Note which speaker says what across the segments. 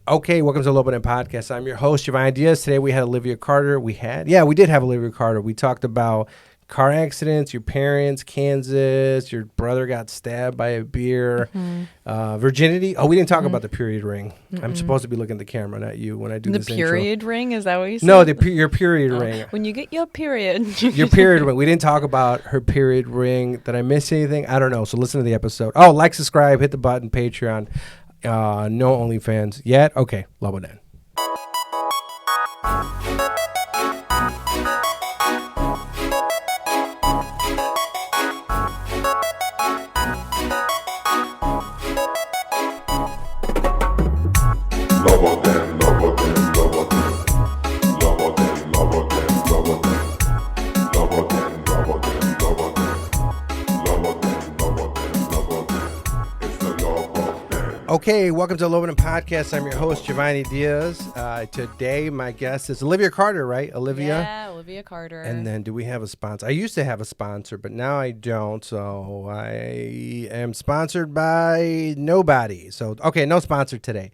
Speaker 1: Okay, welcome to Lobo Podcast. I'm your host, Giovanni Diaz. Today we had Olivia Carter. We did have Olivia Carter. We talked about car accidents, your parents, Kansas, your brother got stabbed by a beer, virginity. Oh, we didn't talk about the period ring. I'm supposed to be looking at the camera, not you, when I do this intro.
Speaker 2: The period ring? Is that what you said?
Speaker 1: No, your period ring.
Speaker 2: When you get your period.
Speaker 1: Your period ring. We didn't talk about her period ring. Did I miss anything? I don't know. So listen to the episode. Oh, like, subscribe, hit the button, Patreon. No OnlyFans yet. Okay, Lobo Den. Okay, welcome to the Lobo Podcast. I'm your host, Giovanni Diaz. Today, my guest is Olivia Carter, right? Olivia?
Speaker 2: Yeah, Olivia Carter.
Speaker 1: And then do we have a sponsor? I used to have a sponsor, but now I don't. So I am sponsored by nobody. So, okay, no sponsor today.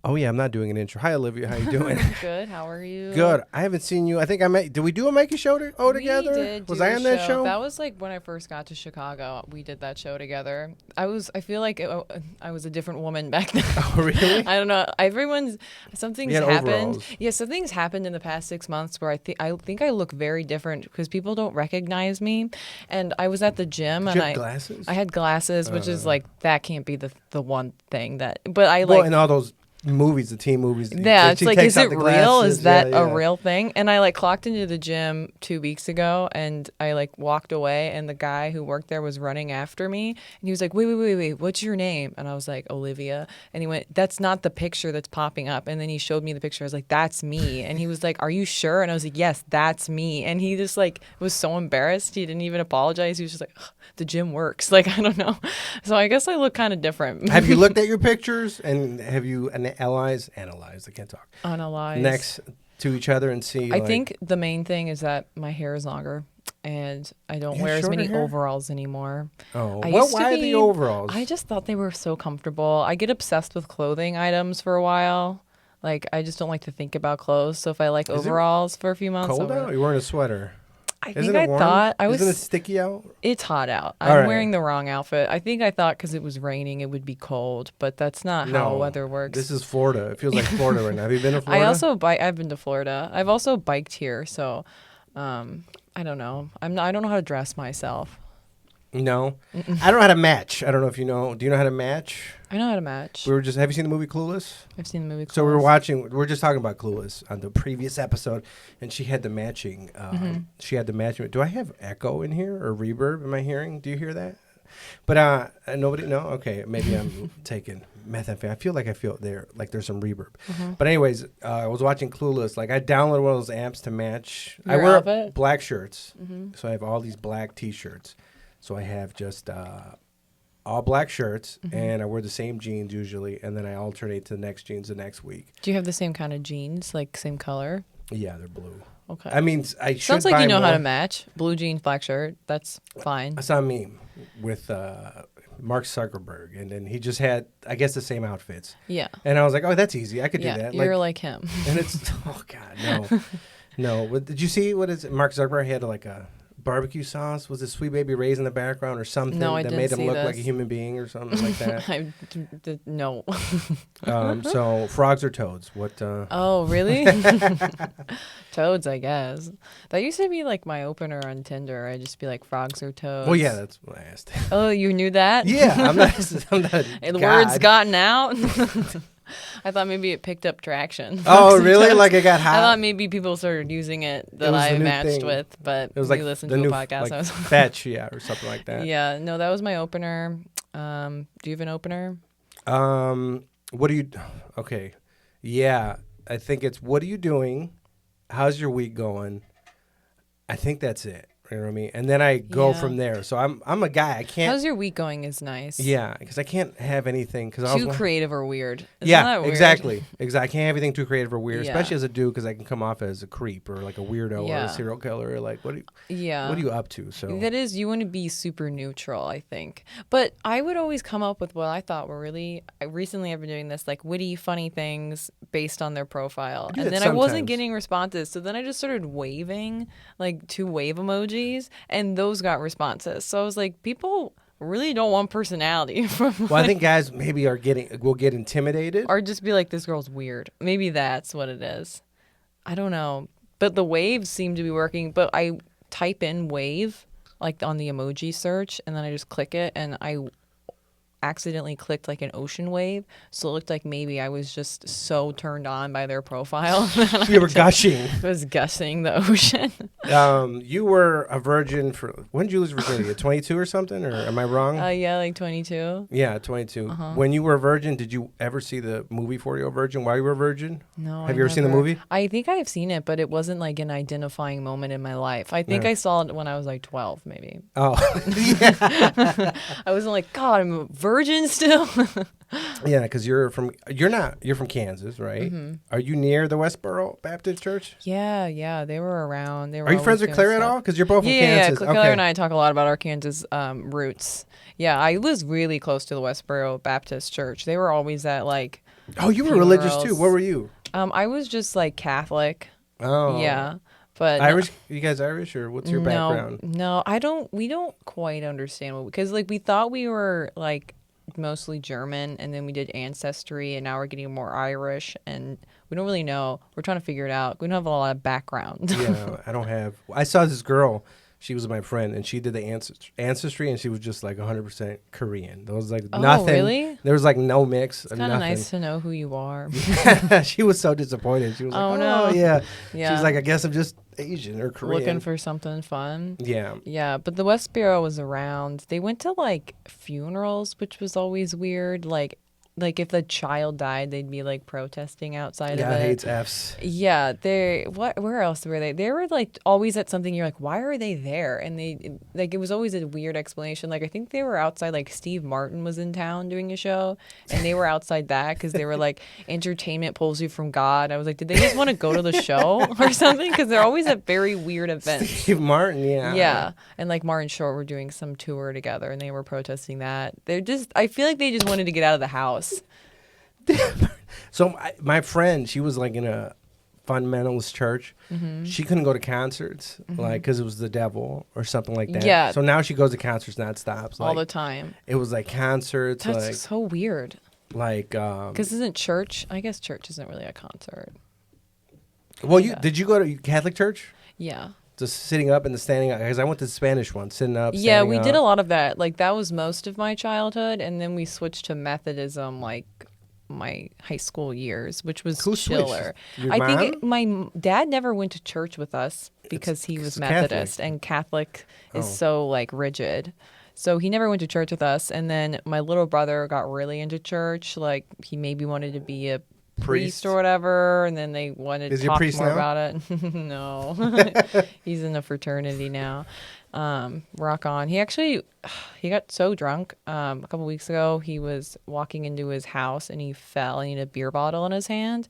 Speaker 1: Oh, yeah, I'm not doing an intro. Hi, Olivia. How you doing?
Speaker 2: Good. How are you?
Speaker 1: Good. I haven't seen you. I think I met. Did we do a Mikey show together?
Speaker 2: We did.
Speaker 1: Was I on that show?
Speaker 2: That was like when I first got to Chicago. We did that show together. I feel like I was a different woman back then.
Speaker 1: Oh, really?
Speaker 2: I don't know. Something's happened.
Speaker 1: Overalls.
Speaker 2: Yeah, something's happened in the past 6 months where I think I look very different because people don't recognize me. And I was at the gym
Speaker 1: Did
Speaker 2: and
Speaker 1: you have glasses?
Speaker 2: I had glasses, which is like that can't be the one thing that. But I
Speaker 1: in all those movies, the teen movies.
Speaker 2: Yeah, it's like, is it real? Is that
Speaker 1: a
Speaker 2: real thing? And I clocked into the gym 2 weeks ago, and I walked away, and the guy who worked there was running after me, and he was like, wait, what's your name? And I was like, Olivia. And he went, that's not the picture that's popping up. And then he showed me the picture. I was like, that's me. And he was like, are you sure? And I was like, yes, that's me. And he just was so embarrassed. He didn't even apologize. He was just like, the gym works. I don't know. So I guess I look kind of different.
Speaker 1: Have you looked at your pictures and have you analyzed? I can't talk.
Speaker 2: Analyze.
Speaker 1: Next to each other and see.
Speaker 2: I think the main thing is that my hair is longer and I don't wear as many overalls anymore.
Speaker 1: Oh, why the overalls?
Speaker 2: I just thought they were so comfortable. I get obsessed with clothing items for a while. I just don't like to think about clothes. So if I like overalls for a few months.
Speaker 1: Cold out? You're wearing a sweater.
Speaker 2: Isn't it
Speaker 1: sticky out?
Speaker 2: It's hot out. I'm wearing the wrong outfit. I think I thought because it was raining it would be cold, but that's not how weather works.
Speaker 1: This is Florida. It feels like Florida right now. Have you been to Florida?
Speaker 2: I've been to Florida. I've also biked here, so I don't know. I don't know how to dress myself.
Speaker 1: No, I don't know how to match. I don't know if you know. Do you know how to match?
Speaker 2: I know how to match.
Speaker 1: Have you seen the movie Clueless?
Speaker 2: I've seen the movie Clueless.
Speaker 1: So we're just talking about Clueless on the previous episode, and she had the matching. Do I have echo in here or reverb? Am I hearing? Do you hear that? But nobody. No. Okay. Maybe I'm taking methamphetamine. I feel there's some reverb. But anyways, I was watching Clueless. I downloaded one of those apps to match.
Speaker 2: Your outfit?
Speaker 1: Black shirts, so I have all these black T-shirts. So I have just all black shirts, and I wear the same jeans usually, and then I alternate to the next jeans the next week.
Speaker 2: Do you have the same kind of jeans, same color?
Speaker 1: Yeah, they're blue.
Speaker 2: Okay.
Speaker 1: I mean, I should
Speaker 2: Sounds like you know how to match. Blue jeans, black shirt. That's fine.
Speaker 1: I saw a meme with Mark Zuckerberg, and then he just had, I guess, the same outfits.
Speaker 2: Yeah.
Speaker 1: And I was like, oh, that's easy. I could do that.
Speaker 2: You're like him.
Speaker 1: And it's, oh, God, no. No. Did you see, what is it? Mark Zuckerberg had a barbecue sauce. Was it Sweet Baby Ray's in the background or something that made him look like a human being or something like that?
Speaker 2: No.
Speaker 1: So frogs or toads? What?
Speaker 2: Oh, really? Toads, I guess. That used to be my opener on Tinder. I'd just be like, frogs or toads.
Speaker 1: Well, yeah, that's what I asked.
Speaker 2: Oh, you knew that?
Speaker 1: Yeah, I'm not.
Speaker 2: The word's gotten out. I thought maybe it picked up traction.
Speaker 1: Oh, really? It got hot?
Speaker 2: I thought maybe people started using it that I matched with, but
Speaker 1: it was
Speaker 2: you listened to a podcast.
Speaker 1: Fetch, yeah, or something like that.
Speaker 2: Yeah, no, that was my opener. Do you have an opener?
Speaker 1: What do you... Okay. Yeah, I think it's, what are you doing? How's your week going? I think that's it, You know what I mean? And then I go
Speaker 2: Yeah.
Speaker 1: from there. So I'm a guy. I can't.
Speaker 2: How's your week going is nice.
Speaker 1: Yeah, because I can't have anything.
Speaker 2: Too creative or weird. Isn't
Speaker 1: Yeah,
Speaker 2: that weird?
Speaker 1: exactly. Exactly. I can't have anything too creative or weird,
Speaker 2: Yeah.
Speaker 1: especially as a dude, because I can come off as a creep or like a weirdo or
Speaker 2: Yeah.
Speaker 1: a serial killer. Or like, what are
Speaker 2: Yeah.
Speaker 1: you up to? So
Speaker 2: That is, you want to be super neutral, I think. But I would always come up with what I thought were recently I've been doing this, like witty, funny things based on their profile.
Speaker 1: do
Speaker 2: And
Speaker 1: that
Speaker 2: then I wasn't
Speaker 1: sometimes.
Speaker 2: getting responses. So then I just started waving, like 2 wave emojis, and those got responses. So I was like, people really don't want personality from
Speaker 1: well, I think guys maybe will get intimidated.
Speaker 2: or just be like, this girl's weird. Maybe that's what it is. I don't know. But the waves seem to be working. But I type in wave, like on the emoji search, and then I just click it, and I accidentally clicked like an ocean wave. So it looked like maybe I was just so turned on by their profile. that
Speaker 1: You were gushing.
Speaker 2: I was gushing the ocean.
Speaker 1: You were a virgin for when did you lose virginity? At 22 or something? Or am I wrong?
Speaker 2: Yeah, like 22.
Speaker 1: Yeah, 22. When you were a virgin, did you ever see the movie For You a Virgin while you were a virgin?
Speaker 2: No.
Speaker 1: Have you ever seen the movie?
Speaker 2: I think I've seen it, but it wasn't like an identifying moment in my life. I think I saw it when I was like 12, maybe.
Speaker 1: Oh,
Speaker 2: I wasn't like, God, I'm a virgin still.
Speaker 1: yeah, because you're from Kansas, right? Are you near the Westboro Baptist Church?
Speaker 2: Yeah, they were around. They were
Speaker 1: Are you friends
Speaker 2: always
Speaker 1: with
Speaker 2: doing
Speaker 1: Claire at
Speaker 2: stuff.
Speaker 1: all? Because you're both from
Speaker 2: Yeah.
Speaker 1: Kansas.
Speaker 2: Claire and I talk a lot about our Kansas roots. Yeah, I was really close to the Westboro Baptist Church. They were always at like.
Speaker 1: Oh, you were religious too.
Speaker 2: funerals.
Speaker 1: What were you?
Speaker 2: I was just like Catholic.
Speaker 1: Oh,
Speaker 2: Yeah, but
Speaker 1: Irish. You guys Irish, or what's your background?
Speaker 2: No, I don't. We don't quite understand because like we thought we were like mostly German, and then we did ancestry, and now we're getting more Irish, and we don't really know. We're trying to figure it out. We don't have a lot of background.
Speaker 1: Yeah, I don't have. I saw this girl. She was my friend, and she did the ancestry, and she was just like 100% Korean. There was like nothing.
Speaker 2: Really?
Speaker 1: There was like no mix.
Speaker 2: It's kind of nice to know who you are.
Speaker 1: She was so disappointed. She was like,
Speaker 2: Oh,
Speaker 1: "Oh
Speaker 2: no."
Speaker 1: yeah."
Speaker 2: Yeah.
Speaker 1: She's like, "I guess I'm just Asian or Korean."
Speaker 2: Looking for something fun.
Speaker 1: Yeah.
Speaker 2: Yeah, but the West Bureau was around. They went to like funerals, which was always weird. Like if the child died, they'd be like protesting outside
Speaker 1: Yeah,
Speaker 2: of it.
Speaker 1: hates Fs.
Speaker 2: Yeah, where else were they? They were like always at something you're like, why are they there? And they like it was always a weird explanation. Like I think they were outside, like Steve Martin was in town doing a show, and they were outside that because they were like, entertainment pulls you from God. I was like, did they just want to go to the show or something? Because they're always at very weird events.
Speaker 1: Steve Martin, yeah.
Speaker 2: Yeah, and like Martin Short were doing some tour together, and they were protesting that. I feel like they just wanted to get out of the house.
Speaker 1: So my friend, she was like in a fundamentalist church.
Speaker 2: Mm-hmm.
Speaker 1: She couldn't go to concerts, like because it was the devil or something like that.
Speaker 2: Yeah.
Speaker 1: So now she goes to concerts nonstop.
Speaker 2: All the
Speaker 1: Like,
Speaker 2: time.
Speaker 1: it was like concerts,
Speaker 2: That's so weird.
Speaker 1: like.
Speaker 2: Because isn't church? I guess church isn't really a concert.
Speaker 1: Well,
Speaker 2: yeah.
Speaker 1: did you go to Catholic church?
Speaker 2: Yeah.
Speaker 1: Just sitting up and the standing up? Because I went to the Spanish one, sitting up.
Speaker 2: Yeah,
Speaker 1: standing
Speaker 2: we
Speaker 1: up.
Speaker 2: did a lot of that. Like that was most of my childhood, and then we switched to Methodism like my high school years, which was
Speaker 1: Who
Speaker 2: chiller.
Speaker 1: switched? Your
Speaker 2: I
Speaker 1: mom?
Speaker 2: think my dad never went to church with us because he was
Speaker 1: it's Catholic.
Speaker 2: Methodist, and Catholic is
Speaker 1: Oh.
Speaker 2: so like rigid. So he never went to church with us. And then my little brother got really into church. Like he maybe wanted to be a priest or whatever, and then they wanted
Speaker 1: Is
Speaker 2: to
Speaker 1: he a
Speaker 2: talk
Speaker 1: priest
Speaker 2: more
Speaker 1: now?
Speaker 2: about it. No, he's in a fraternity now. Rock on. He got so drunk a couple weeks ago. He was walking into his house and he fell and he had a beer bottle in his hand,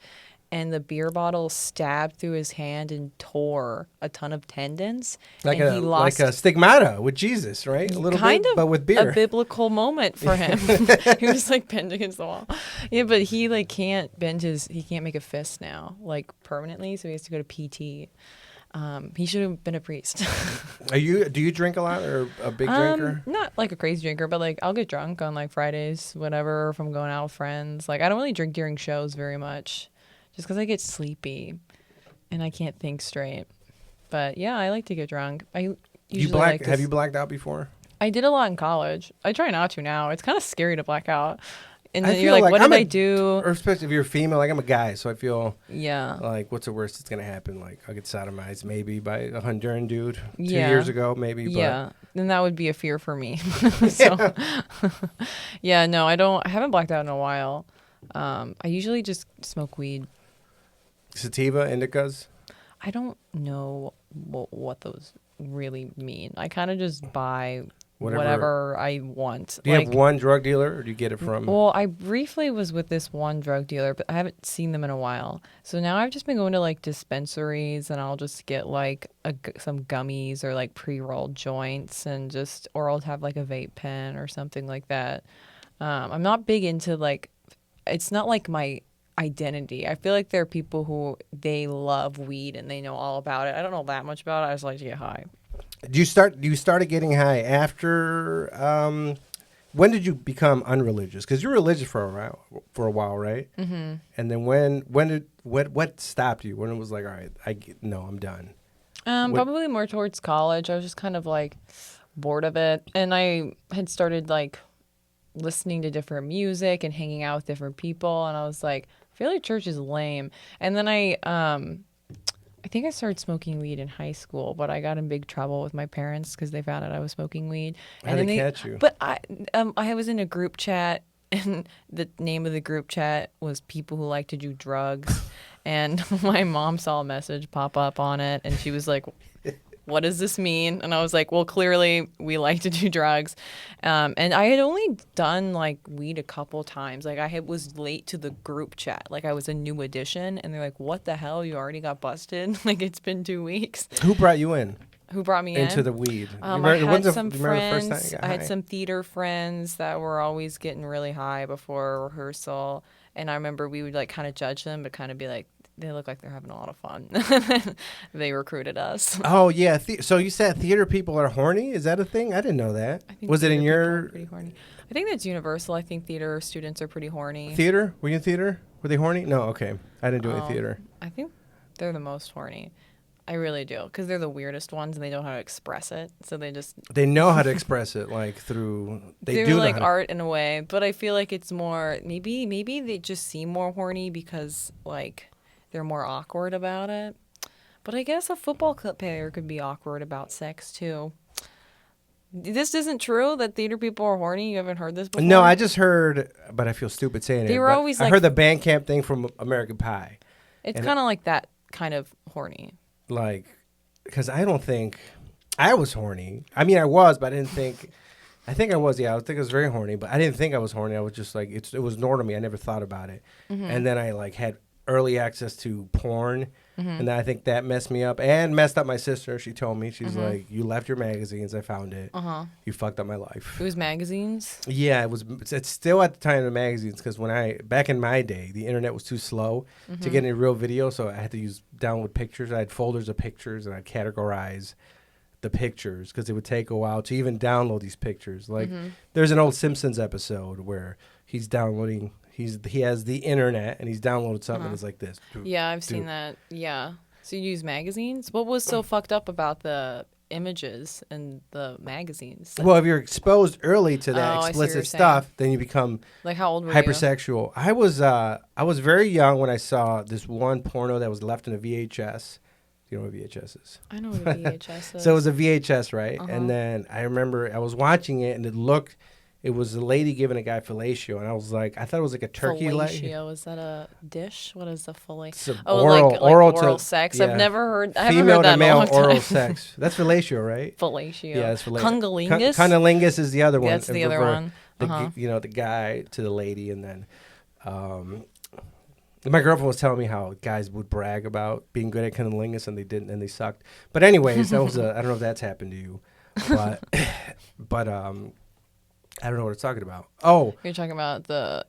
Speaker 2: and the beer bottle stabbed through his hand and tore a ton of tendons.
Speaker 1: Like
Speaker 2: and
Speaker 1: a
Speaker 2: he lost
Speaker 1: like a stigmata with Jesus, right? A little
Speaker 2: kind
Speaker 1: bit,
Speaker 2: of
Speaker 1: but with beer.
Speaker 2: a biblical moment for him. He was like pinned against the wall. Yeah, but he like can't make a fist now like permanently, so he has to go to PT. He should have been a priest.
Speaker 1: Do you drink a lot or a big drinker?
Speaker 2: Not like a crazy drinker, but like I'll get drunk on like Fridays, whatever, if I'm going out with friends. Like I don't really drink during shows very much, just because I get sleepy and I can't think straight. But yeah, I like to get drunk. I usually like to
Speaker 1: Have you blacked out before?
Speaker 2: I did a lot in college. I try not to now. It's kind of scary to black out. And
Speaker 1: I
Speaker 2: then you're
Speaker 1: feel
Speaker 2: like, what
Speaker 1: I'm
Speaker 2: did I do?
Speaker 1: Or especially if you're female, like I'm a guy, so I feel
Speaker 2: Yeah.
Speaker 1: like what's the worst that's gonna happen? Like I'll get sodomized maybe by a Honduran dude 2
Speaker 2: Yeah.
Speaker 1: years ago, maybe. But
Speaker 2: Yeah. Then that would be a fear for me. So, yeah, no, I haven't blacked out in a while. I usually just smoke weed.
Speaker 1: Sativa, indicas.
Speaker 2: I don't know what those really mean. I kind of just buy
Speaker 1: Whatever.
Speaker 2: whatever I want.
Speaker 1: Do you have one drug dealer, or do you get it from?
Speaker 2: Well, I briefly was with this one drug dealer, but I haven't seen them in a while. So now I've just been going to like dispensaries, and I'll just get like some gummies or like pre-rolled joints, and just, or I'll have like a vape pen or something like that. I'm not big into like, it's not like my identity. I feel like there are people who they love weed and they know all about it. I don't know that much about it. I just like to get high.
Speaker 1: You started getting high after? When did you become unreligious? Because you were religious for a while, right? Mm-hmm. And then what stopped you? When it was like, all right, no, I'm done.
Speaker 2: Probably more towards college. I was just kind of like bored of it, and I had started like listening to different music and hanging out with different people, and I was like, I feel like church is lame. And then I think I started smoking weed in high school, but I got in big trouble with my parents because they found out I was smoking weed.
Speaker 1: How did they catch you?
Speaker 2: But I was in a group chat, and the name of the group chat was people who like to do drugs. And my mom saw a message pop up on it, and she was like, what does this mean? And I was like, well, clearly we like to do drugs. And I had only done like weed a couple times. Like was late to the group chat. Like I was a new addition, and they're like, what the hell? You already got busted? Like it's been 2 weeks.
Speaker 1: Who brought you in?
Speaker 2: Who brought me
Speaker 1: into the weed?
Speaker 2: I had some friends. I had some theater friends that were always getting really high before rehearsal. And I remember we would like kind of judge them, but kind of be like, they look like they're having a lot of fun. They recruited us.
Speaker 1: Oh yeah. So you said theater people are horny? Is that a thing? I didn't know that. Was it in your?
Speaker 2: Pretty horny. I think that's universal. I think theater students are pretty horny.
Speaker 1: Theater? Were you in theater? Were they horny? No. Okay. I didn't do any theater.
Speaker 2: I think they're the most horny. I really do, because they're the weirdest ones and they don't know how to express it. So they
Speaker 1: know how to express it, like through
Speaker 2: they're like art in a way, but I feel like it's more maybe they just seem more horny because like they're more awkward about it. But I guess a football player could be awkward about sex too. This isn't true that theater people are horny. You haven't heard this before?
Speaker 1: No, I just heard, but I feel stupid saying it.
Speaker 2: They were always
Speaker 1: I heard the band camp thing from American Pie.
Speaker 2: It's kind of like that kind of horny.
Speaker 1: Like, because I don't think I was horny. I mean, I was, but I didn't think. I think I was. Yeah, I think I was very horny, but I didn't think I was horny. I was just like, it was normal to me. I never thought about it. Mm-hmm. And then I like had early access to porn, and then I think that messed me up and messed up my sister. She told me, she's like, you left your magazines. I found it. You fucked up my life.
Speaker 2: It was magazines?
Speaker 1: Yeah, it was. It's still at the time of the magazines, because back in my day, the internet was too slow to get any real video, so I had to download pictures. I had folders of pictures, and I'd categorize the pictures because it would take a while to even download these pictures. Like there's an old Simpsons episode where he's downloading. He has the internet and he's downloaded something and it's like this.
Speaker 2: Yeah, I've seen that. Yeah. So you use magazines? What was so fucked up about the images and the magazines?
Speaker 1: Well, if you're exposed early to that explicit stuff, then you become
Speaker 2: like, how old were
Speaker 1: hypersexual. You? I was very young when I saw this one porno that was left in a VHS. Do you know what VHS is?
Speaker 2: I know what a VHS is.
Speaker 1: So it was a VHS, right? And then I remember I was watching it and it was a lady giving a guy fellatio, and I thought it was like a turkey leg.
Speaker 2: Fellatio, is that a dish? What is the fellatio?
Speaker 1: Oral
Speaker 2: sex.
Speaker 1: Yeah.
Speaker 2: I've never heard. I
Speaker 1: Female
Speaker 2: haven't heard that
Speaker 1: to male
Speaker 2: in a long
Speaker 1: oral
Speaker 2: time.
Speaker 1: sex. That's fellatio, right?
Speaker 2: Fellatio.
Speaker 1: Yeah, that's fellatio.
Speaker 2: Cunnilingus.
Speaker 1: Cunnilingus is the other one.
Speaker 2: That's the other one.
Speaker 1: The guy to the lady, and then my girlfriend was telling me how guys would brag about being good at cunnilingus, and they didn't, and they sucked. But anyways, that was I don't know if that's happened to you, but I don't know what it's talking about. Oh,
Speaker 2: you're talking about the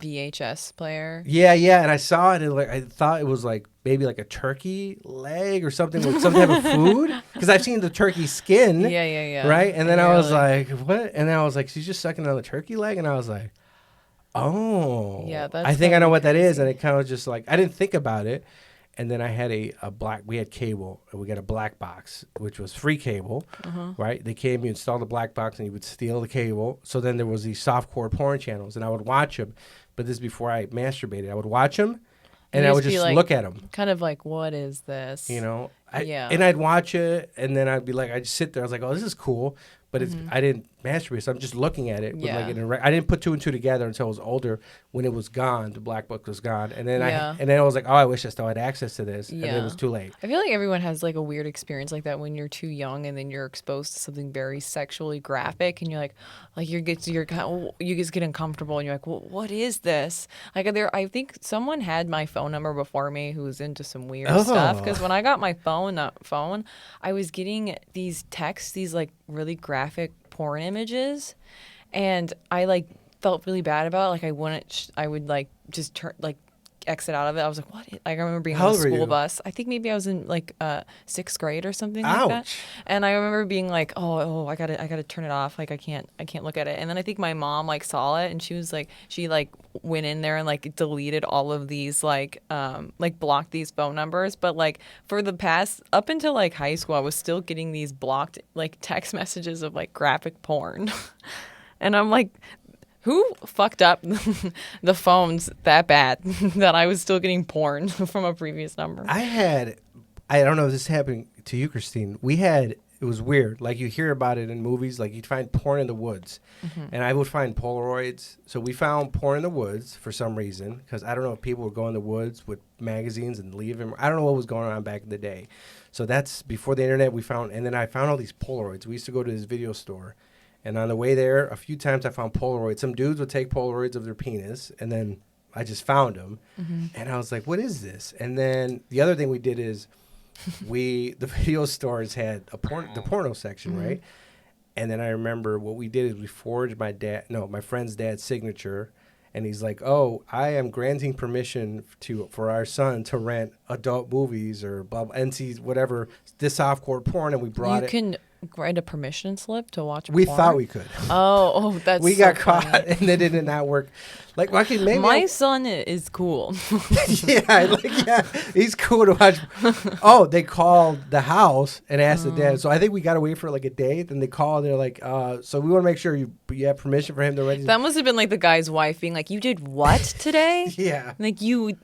Speaker 2: VHS player.
Speaker 1: Yeah, and I saw it, and I thought it was like maybe like a turkey leg or something with some type of food, because I've seen the turkey skin.
Speaker 2: Yeah.
Speaker 1: Right, and then I was like, what? And then I was like, she's just sucking on the turkey leg, and I was like, oh,
Speaker 2: yeah, that's
Speaker 1: I think I know what that is, and it kind of just like I didn't think about it. And then I had we had cable, and we got a black box, which was free cable, right? They came, you install the black box, and you would steal the cable. So then there was these softcore porn channels, and I would watch them. But this is before I masturbated. I would watch them, and I would just look at them.
Speaker 2: Kind of like, what is this?
Speaker 1: You know? And I'd watch it, and then I'd be like, I'd just sit there. I was like, oh, this is cool. But I didn't masturbate. So I'm just looking at it. With
Speaker 2: Yeah.
Speaker 1: I didn't put two and two together until I was older. When it was gone, the black book was gone, and then
Speaker 2: Yeah.
Speaker 1: I was like, oh, I wish I still had access to this, and then it
Speaker 2: Yeah.
Speaker 1: was too late.
Speaker 2: I feel like everyone has like a weird experience like that when you're too young and then you're exposed to something very sexually graphic and you're like you just get uncomfortable and you're like, well, what is this? Like I think someone had my phone number before me who was into some weird stuff, because when I got my phone, I was getting these texts, these like really graphic porn images, and I like felt really bad about it. Like I would like just turn like exit out of it. I was like, what? Like I remember being
Speaker 1: How
Speaker 2: on the
Speaker 1: old were
Speaker 2: school
Speaker 1: you?
Speaker 2: bus. I think maybe I was in like 6th grade or something like that.
Speaker 1: Ouch.
Speaker 2: And I remember being like, oh, I gotta turn it off. Like I can't look at it. And then I think my mom like saw it and she was like, she like went in there and like deleted all of these like blocked these phone numbers. But like for the past up until like high school, I was still getting these blocked like text messages of like graphic porn. And I'm like, who fucked up the phones that bad that I was still getting porn from a previous number?
Speaker 1: I don't know if this happened to you, Christine. It was weird. Like you hear about it in movies, like you'd find porn in the woods. And I would find Polaroids. So we found porn in the woods for some reason, because I don't know if people would go in the woods with magazines and leave them. I don't know what was going on back in the day. So that's before the internet and then I found all these Polaroids. We used to go to this video store. And on the way there, a few times I found Polaroids. Some dudes would take Polaroids of their penis, and then I just found them. And I was like, what is this? And then the other thing we did is the video stores had the porno section, right? And then I remember what we did is we forged my friend's dad's signature. And he's like, oh, I am granting permission for our son to rent adult movies or blah, blah, NC, whatever, this softcore porn. And we brought it.
Speaker 2: You can write a permission slip to watch porn?
Speaker 1: We thought we could.
Speaker 2: Oh, that's
Speaker 1: we
Speaker 2: so
Speaker 1: got
Speaker 2: funny.
Speaker 1: caught, and it did not work. Like, well, actually, maybe
Speaker 2: my son is cool.
Speaker 1: yeah, he's cool to watch. Oh, they called the house and asked the dad. So I think we got to wait for like a day. Then they called. They're like, so we want to make sure you have permission for him to rent.
Speaker 2: That must have been like the guy's wife being like, "You did what today?"
Speaker 1: Yeah.
Speaker 2: Like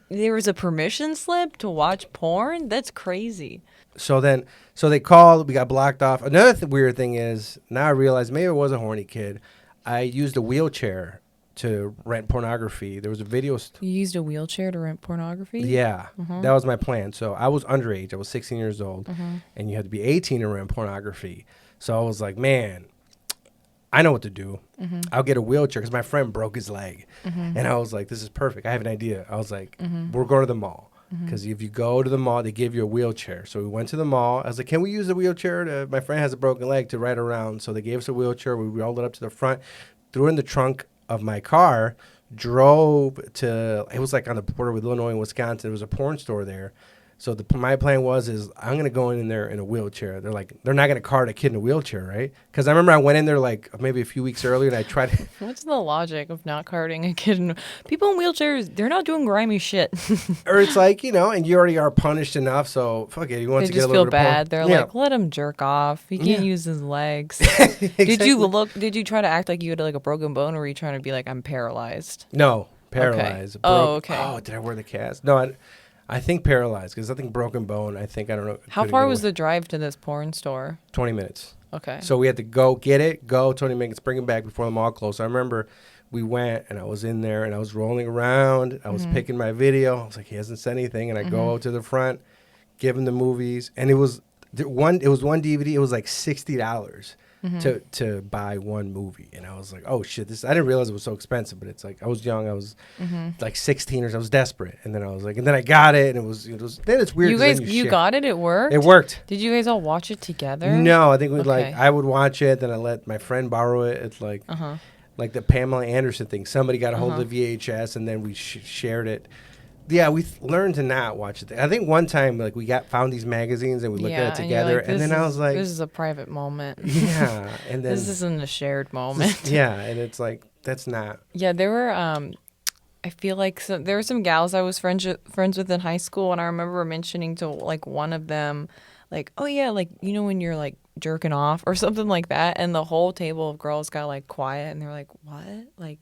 Speaker 2: there was a permission slip to watch porn? That's crazy.
Speaker 1: So they called. We got blocked off. Another weird thing is, now I realize maybe I was a horny kid. I used a wheelchair to rent pornography. There was a video.
Speaker 2: You used a wheelchair to rent pornography?
Speaker 1: Yeah, that was my plan. So I was underage. I was 16 years old, and you had to be 18 to rent pornography. So I was like, man, I know what to do. I'll get a wheelchair because my friend broke his leg. And I was like, this is perfect. I have an idea. I was like, we're going to the mall. Because if you go to the mall, they give you a wheelchair. So we went to the mall. I was like, can we use the wheelchair? My friend has a broken leg to ride around. So they gave us a wheelchair. We rolled it up to the front, threw it in the trunk of my car, drove to, it was like on the border with Illinois and Wisconsin. There was a porn store there. So my plan is I'm going to go in there in a wheelchair. They're like, they're not going to cart a kid in a wheelchair, right? Because I remember I went in there like maybe a few weeks earlier and I tried.
Speaker 2: What's the logic of not carting a kid? People in wheelchairs, they're not doing grimy shit.
Speaker 1: Or it's like, and you already are punished enough. So fuck it. He wants
Speaker 2: They
Speaker 1: to get a
Speaker 2: just
Speaker 1: little
Speaker 2: feel
Speaker 1: bit of porn.
Speaker 2: bad. They're like, let him jerk off. He can't use his legs. Did you try to act like you had like a broken bone, or were you trying to be like, I'm paralyzed?
Speaker 1: No, paralyzed.
Speaker 2: Okay. Oh, okay.
Speaker 1: Oh, did I wear the cast? No, I think paralyzed because I think broken bone. I don't know.
Speaker 2: How far was the drive to this porn store?
Speaker 1: 20 minutes.
Speaker 2: Okay.
Speaker 1: So we had to go get it, 20 minutes, bring it back before the mall closed. So I remember we went and I was in there and I was rolling around. I was picking my video. I was like, he hasn't said anything. And I go out to the front, give him the movies. And it was one DVD. It was like $60. To buy one movie, and I was like, "Oh shit!" I didn't realize it was so expensive, but it's like I was young, I was like 16 or so, I was desperate, and then I was like, and then I got it, and it was then it's weird.
Speaker 2: You got it. It worked.
Speaker 1: It worked.
Speaker 2: Did you guys all watch it together?
Speaker 1: No, I think we
Speaker 2: Okay.
Speaker 1: I would watch it, then I let my friend borrow it. It's like like the Pamela Anderson thing. Somebody got a hold of the VHS, and then we shared it. Yeah, we learned to not watch it. I think one time, like, we found these magazines and we looked at it together, and then I was like,
Speaker 2: "This is a private moment."
Speaker 1: Yeah, and then
Speaker 2: this isn't a shared moment.
Speaker 1: Yeah, and it's like that's not.
Speaker 2: Yeah, there were. I feel like there were some gals I was friends with in high school, and I remember mentioning to like one of them, like, "Oh yeah, like when you're like jerking off or something like that," and the whole table of girls got like quiet, and they were like, "What? Like,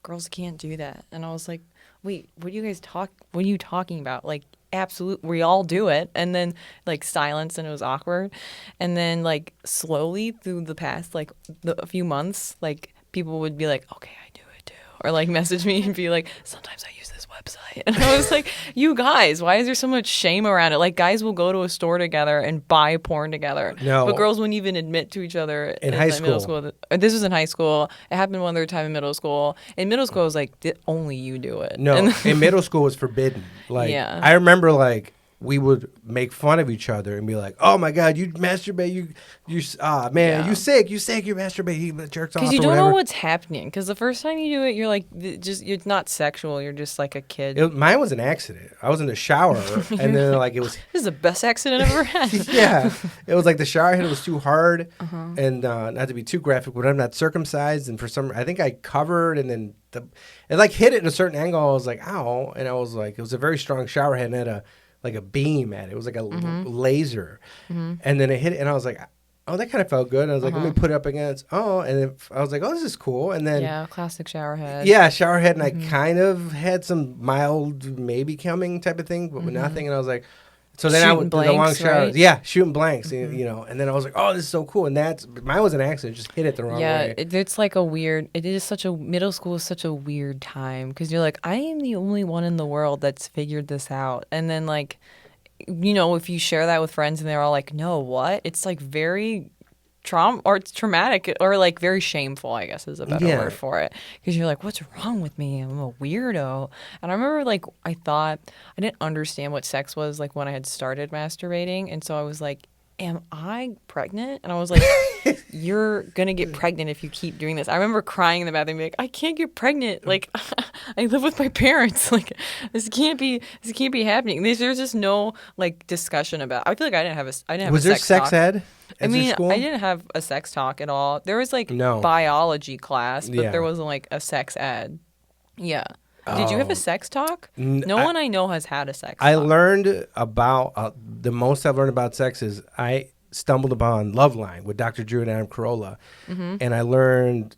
Speaker 2: girls can't do that," and I was like, wait, what are you talking about? Like, absolute, we all do it. And then like silence, and it was awkward. And then like slowly through the past like a few months, like people would be like, okay, I do it too. Or like message me and be like, sometimes I use this website. And I was like, you guys, why is there so much shame around it? Like, guys will go to a store together and buy porn together.
Speaker 1: No.
Speaker 2: But girls wouldn't even admit to each other
Speaker 1: In high
Speaker 2: like, middle
Speaker 1: school.
Speaker 2: school. This was in high school. It happened one other time in middle school. In middle school, I was like, only you do it.
Speaker 1: No,
Speaker 2: And
Speaker 1: in middle school it was forbidden. Like,
Speaker 2: Yeah.
Speaker 1: I remember like we would make fun of each other and be like, "Oh my god, you masturbate, you man,
Speaker 2: Yeah.
Speaker 1: you sick, you masturbate, he jerks off."
Speaker 2: Because you
Speaker 1: or
Speaker 2: don't
Speaker 1: whatever.
Speaker 2: know what's happening. Because the first time you do it, you're like, it's not sexual. You're just like a kid.
Speaker 1: Mine was an accident. I was in the shower and then like it was
Speaker 2: This is the best accident I've ever had.
Speaker 1: yeah, it was like the shower head was too hard,
Speaker 2: Uh-huh.
Speaker 1: and not to be too graphic, but I'm not circumcised, and for some, I think I covered, and then it like hit it in a certain angle. I was like, ow, and I was like, it was a very strong shower head, and it had a beam at it. It was like a laser, and then it hit it, and I was like, oh, that kind of felt good. And I was like, let me put it up against, and then I was like, oh, this is cool, and then
Speaker 2: Yeah, classic shower head.
Speaker 1: yeah, shower head, and I kind of had some mild maybe coming type of thing, but with nothing, and I was like. So then I
Speaker 2: Shooting
Speaker 1: would do the long
Speaker 2: blanks,
Speaker 1: shower.
Speaker 2: right?
Speaker 1: Yeah, shooting blanks, you know. And then I was like, "Oh, this is so cool." And mine was an accident; just hit it the wrong
Speaker 2: Yeah,
Speaker 1: way.
Speaker 2: it's like a weird. It is such a middle school is such a weird time because you're like, I am the only one in the world that's figured this out, and then like, if you share that with friends and they're all like, no, what? It's like very it's traumatic or like very shameful, I guess is a better
Speaker 1: Yeah.
Speaker 2: word for it. Because you're like, what's wrong with me? I'm a weirdo. And I remember like I thought I didn't understand what sex was like when I had started masturbating, and so I was like, am I pregnant? And I was like, you're gonna get pregnant if you keep doing this. I remember crying in the bathroom, being like, I can't get pregnant. Like, I live with my parents. Like, this can't be happening. There's just no like discussion about. I feel like I didn't have
Speaker 1: Was
Speaker 2: a
Speaker 1: there
Speaker 2: sex
Speaker 1: sex
Speaker 2: talk.
Speaker 1: ed
Speaker 2: I
Speaker 1: at your
Speaker 2: mean,
Speaker 1: school?
Speaker 2: I didn't have a sex talk at all. There was like
Speaker 1: No.
Speaker 2: biology class, but
Speaker 1: Yeah.
Speaker 2: there wasn't like a sex ed. Yeah. Did you have a sex talk? No one I know has had a sex
Speaker 1: I
Speaker 2: talk.
Speaker 1: learned about the most I've learned about sex is I stumbled upon Loveline with Dr. Drew and Adam Carolla, and I learned.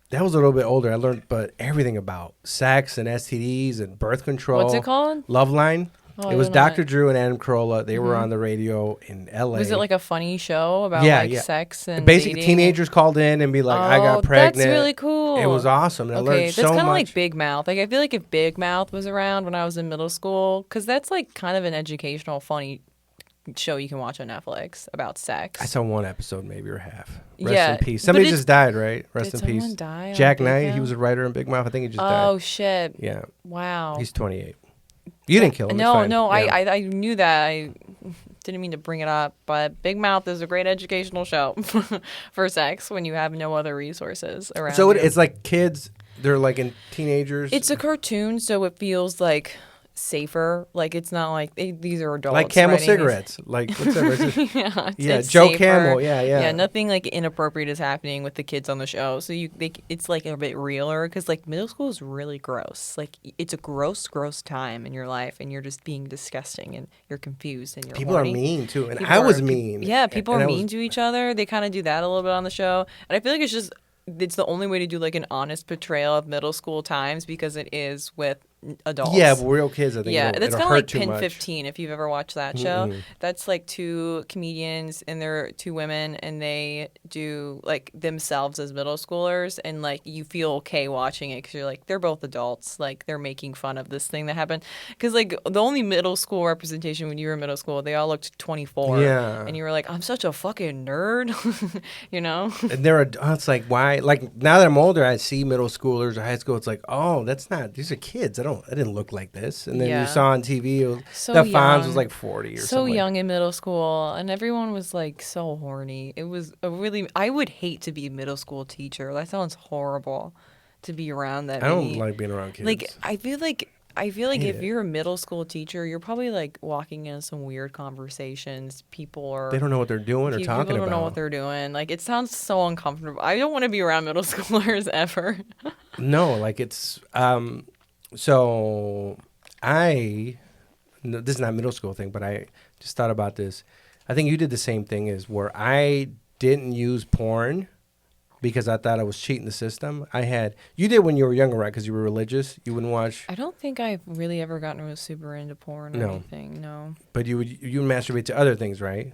Speaker 1: That was a little bit older. I learned, but everything about sex and STDs and birth control.
Speaker 2: What's it called?
Speaker 1: Loveline.
Speaker 2: Oh,
Speaker 1: It
Speaker 2: I
Speaker 1: was
Speaker 2: don't know
Speaker 1: Dr.
Speaker 2: it.
Speaker 1: Drew and Adam Carolla. They were on the radio in L.A.
Speaker 2: Was it like a funny show about
Speaker 1: Yeah,
Speaker 2: like
Speaker 1: yeah.
Speaker 2: sex and
Speaker 1: Basically,
Speaker 2: dating?
Speaker 1: teenagers called in and be like, "I
Speaker 2: Oh,
Speaker 1: got pregnant."
Speaker 2: that's really cool.
Speaker 1: It was awesome. And I
Speaker 2: Okay,
Speaker 1: learned
Speaker 2: that's
Speaker 1: so
Speaker 2: kind of
Speaker 1: much.
Speaker 2: like Big Mouth. Like I feel like if Big Mouth was around when I was in middle school, because that's like kind of an educational, funny show you can watch on Netflix about sex.
Speaker 1: I saw one episode, maybe or half. Rest
Speaker 2: Yeah,
Speaker 1: in peace.
Speaker 2: but
Speaker 1: Somebody
Speaker 2: it's-
Speaker 1: just died, right? Rest
Speaker 2: Did
Speaker 1: in peace.
Speaker 2: someone die on
Speaker 1: Jack
Speaker 2: Big
Speaker 1: Knight. He
Speaker 2: Mouth?
Speaker 1: was a writer in Big Mouth. I think he just
Speaker 2: Oh
Speaker 1: died.
Speaker 2: shit!
Speaker 1: Yeah,
Speaker 2: Wow.
Speaker 1: he's 28. You didn't kill him.
Speaker 2: No,
Speaker 1: it's fine.
Speaker 2: no,
Speaker 1: Yeah.
Speaker 2: I knew that. I didn't mean to bring it up, but Big Mouth is a great educational show for sex when you have no other resources around.
Speaker 1: So
Speaker 2: you.
Speaker 1: it's like kids. They're like in teenagers.
Speaker 2: It's a cartoon, so it feels like safer. Like it's not like these are adults.
Speaker 1: like Camel
Speaker 2: writing these-
Speaker 1: cigarettes. Like whatever.
Speaker 2: yeah,
Speaker 1: Yeah,
Speaker 2: it's
Speaker 1: Joe
Speaker 2: safer.
Speaker 1: Camel. Yeah, yeah.
Speaker 2: Yeah, nothing like inappropriate is happening with the kids on the show. So it's like a bit realer because like middle school is really gross. Like it's a gross time in your life, and you're just being disgusting, and you're confused, and you're
Speaker 1: People
Speaker 2: horny.
Speaker 1: are mean too, and
Speaker 2: People
Speaker 1: I was
Speaker 2: are-
Speaker 1: mean.
Speaker 2: Yeah, people
Speaker 1: And
Speaker 2: are
Speaker 1: I was-
Speaker 2: mean to each other. They kind of do that a little bit on the show, and I feel like it's the only way to do like an honest portrayal of middle school times because it is with adults.
Speaker 1: Yeah, but real kids. I think.
Speaker 2: Yeah,
Speaker 1: it'll
Speaker 2: that's
Speaker 1: hurt
Speaker 2: kind of like
Speaker 1: too
Speaker 2: Pin
Speaker 1: much.
Speaker 2: 15 if you've ever watched that show. That's like two comedians and they're two women and they do like themselves as middle schoolers and like you feel okay watching it because you're like they're both adults, like they're making fun of this thing that happened because like the only middle school representation when you were in middle school they all looked 24.
Speaker 1: Yeah.
Speaker 2: And you were like I'm such a fucking nerd, you know.
Speaker 1: And they're adults. Like why? Like now that I'm older, I see middle schoolers or high school. It's like, oh, that's not. These are kids. I didn't look like this. And then
Speaker 2: Yeah.
Speaker 1: you saw on TV,
Speaker 2: So
Speaker 1: the Fonz
Speaker 2: young.
Speaker 1: was like 40 or
Speaker 2: So
Speaker 1: something.
Speaker 2: young in middle school and everyone was like so horny. It was a really I would hate to be a middle school teacher. That sounds horrible to be around that
Speaker 1: I don't
Speaker 2: many.
Speaker 1: like being around kids.
Speaker 2: Like I feel like
Speaker 1: Hate
Speaker 2: if
Speaker 1: it.
Speaker 2: you're a middle school teacher, you're probably like walking into some weird conversations. People are
Speaker 1: they don't know what they're doing or
Speaker 2: people
Speaker 1: talking
Speaker 2: don't
Speaker 1: about.
Speaker 2: know what they're doing. Like it sounds so uncomfortable. I don't want to be around middle schoolers ever.
Speaker 1: No, like it's so no, this is not a middle school thing, but I just thought about this. I think you did the same thing as where I didn't use porn because I thought I was cheating the system. You did when you were younger, right? Because you were religious. You wouldn't watch.
Speaker 2: I don't think I've really ever gotten super into porn or anything. No.
Speaker 1: But you would masturbate to other things, right?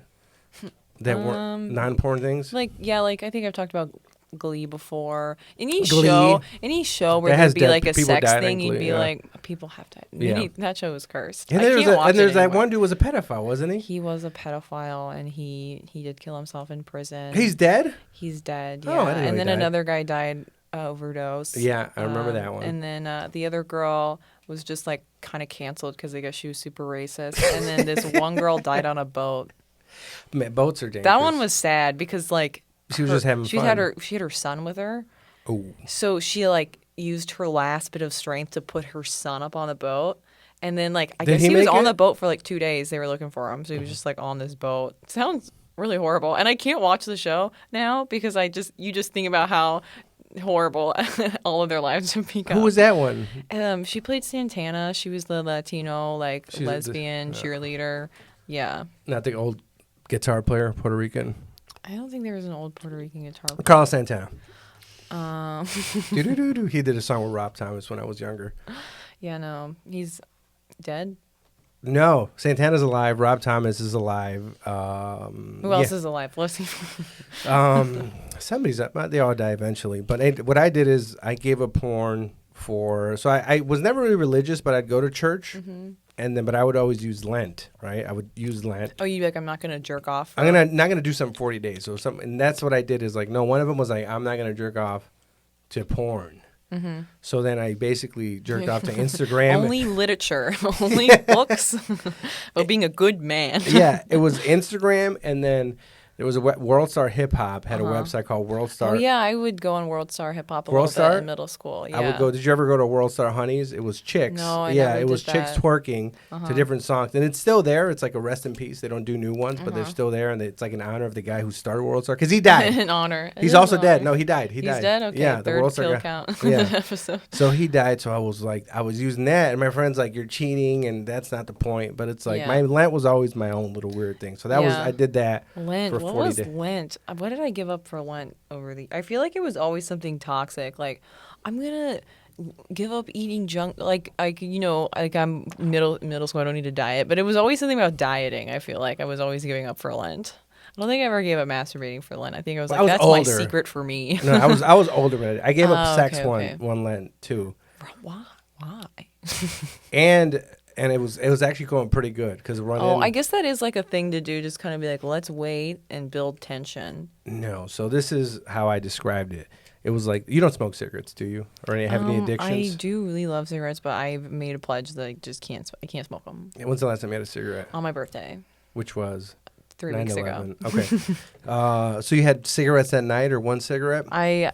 Speaker 1: That weren't non-porn things.
Speaker 2: Like I think I've talked about Glee before. Any
Speaker 1: Glee.
Speaker 2: show where there'd be like a sex thing, you'd be like, people have to.
Speaker 1: Yeah.
Speaker 2: That show was cursed.
Speaker 1: And there's that one dude was a pedophile, wasn't he?
Speaker 2: He was a pedophile, and he did kill himself in prison.
Speaker 1: He's dead?
Speaker 2: He's dead.
Speaker 1: Oh,
Speaker 2: Yeah.
Speaker 1: I didn't know
Speaker 2: And
Speaker 1: he
Speaker 2: then
Speaker 1: died.
Speaker 2: another guy died overdose.
Speaker 1: Yeah, I remember that one.
Speaker 2: And then the other girl was just like kind of canceled because I guess she was super racist. And then this one girl died on a boat.
Speaker 1: Man, boats are dangerous.
Speaker 2: That one was sad because like
Speaker 1: she was just having fun.
Speaker 2: She had her son with her.
Speaker 1: Oh.
Speaker 2: So she like used her last bit of strength to put her son up on the boat. And then like I guess he was on the boat for like 2 days. They were looking for him. So he was just like on this boat. It sounds really horrible. And I can't watch the show now because you just think about how horrible all of their lives have become.
Speaker 1: Who was that one?
Speaker 2: She played Santana. She was the Latino lesbian cheerleader. Yeah.
Speaker 1: Not the old guitar player, Puerto Rican.
Speaker 2: I don't think there was an old Puerto Rican guitar player.
Speaker 1: Carlos Santana. He did a song with Rob Thomas when I was younger.
Speaker 2: Yeah, no. He's dead?
Speaker 1: No. Santana's alive. Rob Thomas is alive.
Speaker 2: Who else is alive? Let's see.
Speaker 1: Somebody's up. They all die eventually. But what I did is I gave up porn for... So I was never really religious, but I'd go to church. Mm-hmm. But I would always use Lent, right? I would use Lent.
Speaker 2: Oh, you'd be like, I'm not gonna jerk off.
Speaker 1: I'm not gonna do something 40 days or something. And that's what I did. Is like, no. One of them was like, I'm not gonna jerk off to porn. Mm-hmm. So then I basically jerked off to Instagram.
Speaker 2: Only literature, only books about being a good man.
Speaker 1: Yeah, it was Instagram, and then there was World Star Hip Hop had a website called World Star.
Speaker 2: Oh yeah, I would go on World Star Hip Hop a little bit in middle school. Yeah.
Speaker 1: I would go. Did you ever go to World Star Honeys? It was chicks.
Speaker 2: No, I never
Speaker 1: it was
Speaker 2: did
Speaker 1: chicks
Speaker 2: that.
Speaker 1: twerking to different songs, and it's still there. It's like a rest in peace. They don't do new ones, but they're still there, and it's like in honor of the guy who started World Star because he died.
Speaker 2: In honor.
Speaker 1: He's also dead. No, he died. He's
Speaker 2: dead. Okay.
Speaker 1: Yeah, the World Star
Speaker 2: kill
Speaker 1: guy.
Speaker 2: count.
Speaker 1: Yeah.
Speaker 2: Episode.
Speaker 1: So he died. So I was using that, and my friend's like, "You're cheating," and that's not the point. But it's like my Lent was always my own little weird thing. So that was I did that.
Speaker 2: Lent.
Speaker 1: For 40
Speaker 2: what was
Speaker 1: days.
Speaker 2: Lent? What did I give up for Lent I feel like it was always something toxic. Like I'm gonna give up eating junk. Like I'm middle school. I don't need to diet. But it was always something about dieting. I feel like I was always giving up for Lent. I don't think I ever gave up masturbating for Lent. I think I was like, that's older. My secret for me.
Speaker 1: No, I was older, but I gave up sex one Lent too.
Speaker 2: Why?
Speaker 1: And it was actually going pretty good because
Speaker 2: I guess that is like a thing to do. Just kind of be like, let's wait and build tension.
Speaker 1: No, so this is how I described it. It was like, you don't smoke cigarettes, do you? Or have any addictions?
Speaker 2: I do really love cigarettes, but I've made a pledge that I just can't smoke them.
Speaker 1: When's the last time you had a cigarette?
Speaker 2: On my birthday.
Speaker 1: Which was?
Speaker 2: 3 weeks ago.
Speaker 1: Okay. So you had cigarettes that night or one cigarette?
Speaker 2: I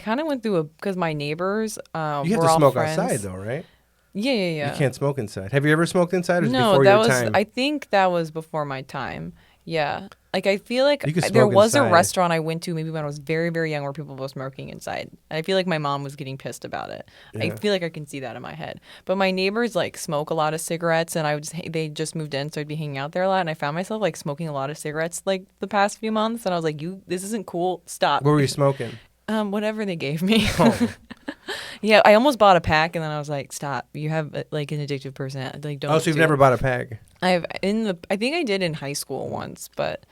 Speaker 2: kind of went through because my neighbors
Speaker 1: you have to smoke outside though, right?
Speaker 2: Yeah.
Speaker 1: You can't smoke inside. Have you ever smoked inside or
Speaker 2: no,
Speaker 1: before your time?
Speaker 2: I think that was before my time. Yeah. Like, I feel like
Speaker 1: there
Speaker 2: was
Speaker 1: inside.
Speaker 2: a restaurant I went to maybe when I was very, very young where people were smoking inside. And I feel like my mom was getting pissed about it. Yeah. I feel like I can see that in my head. But my neighbors, like, smoke a lot of cigarettes, and they just moved in, so I'd be hanging out there a lot. And I found myself, like, smoking a lot of cigarettes, like, the past few months. And I was like, this isn't cool. Stop.
Speaker 1: What were you smoking?
Speaker 2: Whatever they gave me.
Speaker 1: Oh.
Speaker 2: Yeah, I almost bought a pack, and then I was like, "Stop! You have like an addictive personality. Like, don't."
Speaker 1: Oh, so you've never bought a pack?
Speaker 2: I think I did in high school once, but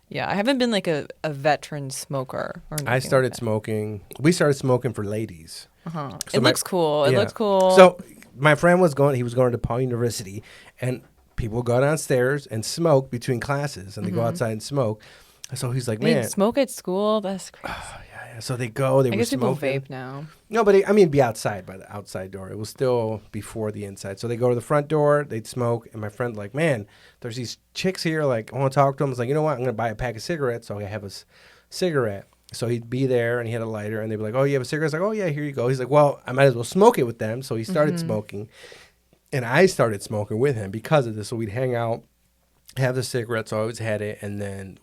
Speaker 2: yeah, I haven't been like a veteran smoker.
Speaker 1: I started smoking. We started smoking for ladies.
Speaker 2: So it looks cool. It looks cool.
Speaker 1: So my friend was going. He was going to DePaul University, and people would go downstairs and smoke between classes, and they go outside and smoke. So he's like, "Man,
Speaker 2: smoke at school? That's crazy."
Speaker 1: So they go. They were smoking.
Speaker 2: I guess people vape now.
Speaker 1: No, but be outside by the outside door. It was still before the inside. So they go to the front door. They'd smoke, and my friend like, man, there's these chicks here. Like, I want to talk to them. I was like, you know what? I'm gonna buy a pack of cigarettes. So I have a cigarette. So he'd be there, and he had a lighter, and they'd be like, oh, you have a cigarette? I was like, oh yeah, here you go. He's like, well, I might as well smoke it with them. So he started smoking, and I started smoking with him because of this. So we'd hang out. Have the cigarettes, I always had it, and then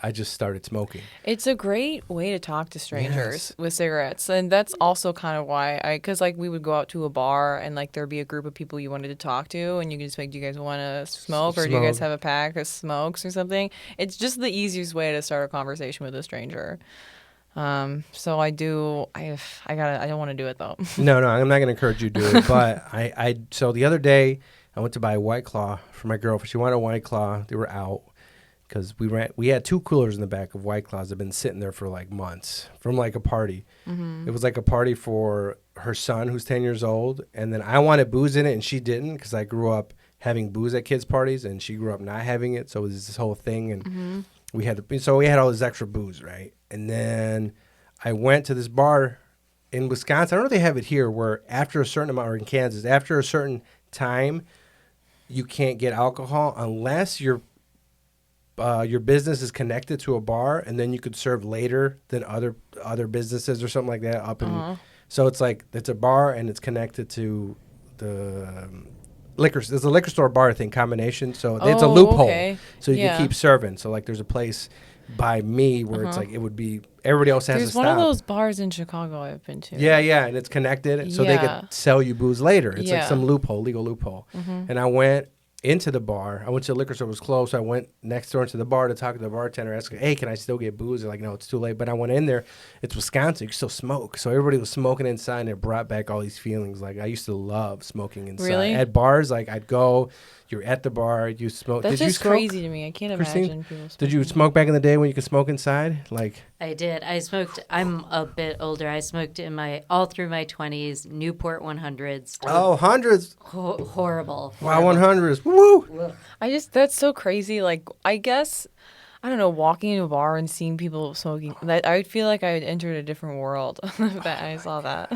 Speaker 1: I just started smoking.
Speaker 2: It's a great way to talk to strangers with cigarettes, and that's also kind of why because like we would go out to a bar and like there'd be a group of people you wanted to talk to, and you could just like, do you guys want to smoke, or do you guys have a pack of smokes or something? It's just the easiest way to start a conversation with a stranger. So I do. I gotta. I don't want to do it though.
Speaker 1: No, I'm not going to encourage you to do it. But so the other day, I went to buy a White Claw for my girlfriend. She wanted a White Claw. They were out because we had 2 coolers in the back of White Claws that have been sitting there for like months from like a party. It was like a party for her son who's 10 years old. And then I wanted booze in it and she didn't because I grew up having booze at kids' parties and she grew up not having it. So it was this whole thing. And we had all this extra booze, right? And then I went to this bar in Wisconsin. I don't know if they have it here where after a certain amount, or in Kansas, after a certain time, you can't get alcohol unless your business is connected to a bar, and then you could serve later than other businesses or something like that. So it's like it's a bar and it's connected to the liquor. There's a liquor store bar thing combination, so it's a loophole.
Speaker 2: Okay.
Speaker 1: So you can keep serving. So like there's a place by me where it's like it would be everybody else has to stop.
Speaker 2: There's one of those bars in Chicago I've been to.
Speaker 1: Yeah, and it's connected, so they could sell you booze later. It's like some legal loophole. And I went into the bar. I went to the liquor store. It was closed, so I went next door into the bar to talk to the bartender. Ask, hey, can I still get booze? They're like, no, it's too late. But I went in there. It's Wisconsin. You can still smoke. So everybody was smoking inside, and it brought back all these feelings. Like, I used to love smoking inside.
Speaker 2: Really?
Speaker 1: At bars, like, I'd go. You're at the bar. You smoke.
Speaker 2: That's
Speaker 1: Did
Speaker 2: just
Speaker 1: you smoke,
Speaker 2: crazy to me. I can't imagine people smoking.
Speaker 1: Did you smoke back in the day when you could smoke inside? Like,
Speaker 3: I did. I smoked. I'm a bit older. I smoked all through my 20s, Newport 100s.
Speaker 1: Oh, hundreds.
Speaker 3: Horrible.
Speaker 1: Wow, 100s. Woo!
Speaker 2: That's so crazy. Like, I guess, I don't know, walking into a bar and seeing people smoking, that I would feel like I had entered a different world if I saw that.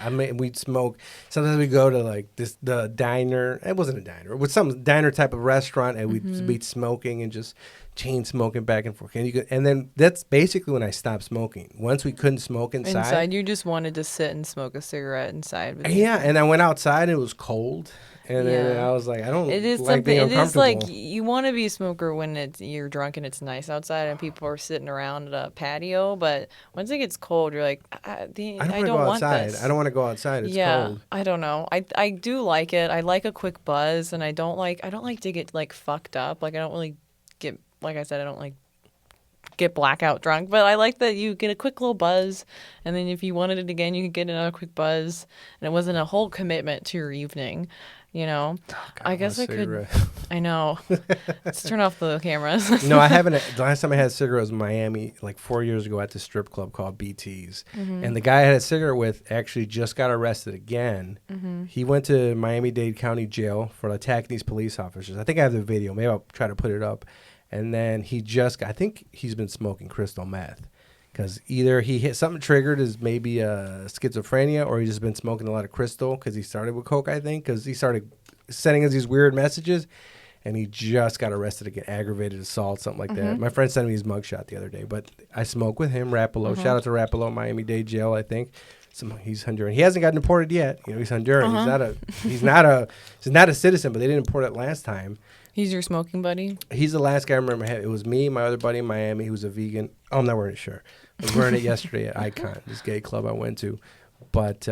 Speaker 1: I mean, we'd smoke. Sometimes we go to like the diner. It wasn't a diner. It was some diner type of restaurant, and we'd be smoking and just chain smoking back and forth. And then that's basically when I stopped smoking. Once we couldn't smoke inside.
Speaker 2: You just wanted to sit and smoke a cigarette inside.
Speaker 1: Yeah, and I went outside and it was cold. And then I was like, I don't like being uncomfortable. It is like
Speaker 2: you want to be a smoker when you're drunk and it's nice outside and people are sitting around at a patio. But once it gets cold, you're like, I don't want this.
Speaker 1: I don't want to go outside. It's cold.
Speaker 2: I don't know. I do like it. I like a quick buzz, and I don't like to get like fucked up. Like I don't really get, like I said, I don't like get blackout drunk, but I like that you get a quick little buzz, and then if you wanted it again, you could get another quick buzz, and it wasn't a whole commitment to your evening. You know, I guess I could. I know. Let's turn off the cameras.
Speaker 1: No, I haven't. The last time I had a cigarette was in Miami, like 4 years ago at the strip club called BT's. And the guy I had a cigarette with actually just got arrested again. He went to Miami-Dade County Jail for attacking these police officers. I think I have the video. Maybe I'll try to put it up. And then I think he's been smoking crystal meth. Because either he hit something triggered as maybe schizophrenia, or he's just been smoking a lot of crystal because he started with coke, I think, because he started sending us these weird messages, and he just got arrested again, aggravated assault, something like that. My friend sent me his mugshot the other day, but I smoke with him, Rapallo. Shout out to Rapallo, Miami-Dade Jail, I think. He's Honduran. He hasn't gotten deported yet. You know, he's Honduran. He's not a citizen, but they didn't deport it last time.
Speaker 2: He's your smoking buddy?
Speaker 1: He's the last guy I remember having. It was me, my other buddy in Miami, who was a vegan. Oh, I'm not wearing a shirt. I was wearing it yesterday at Icon, this gay club I went to. But,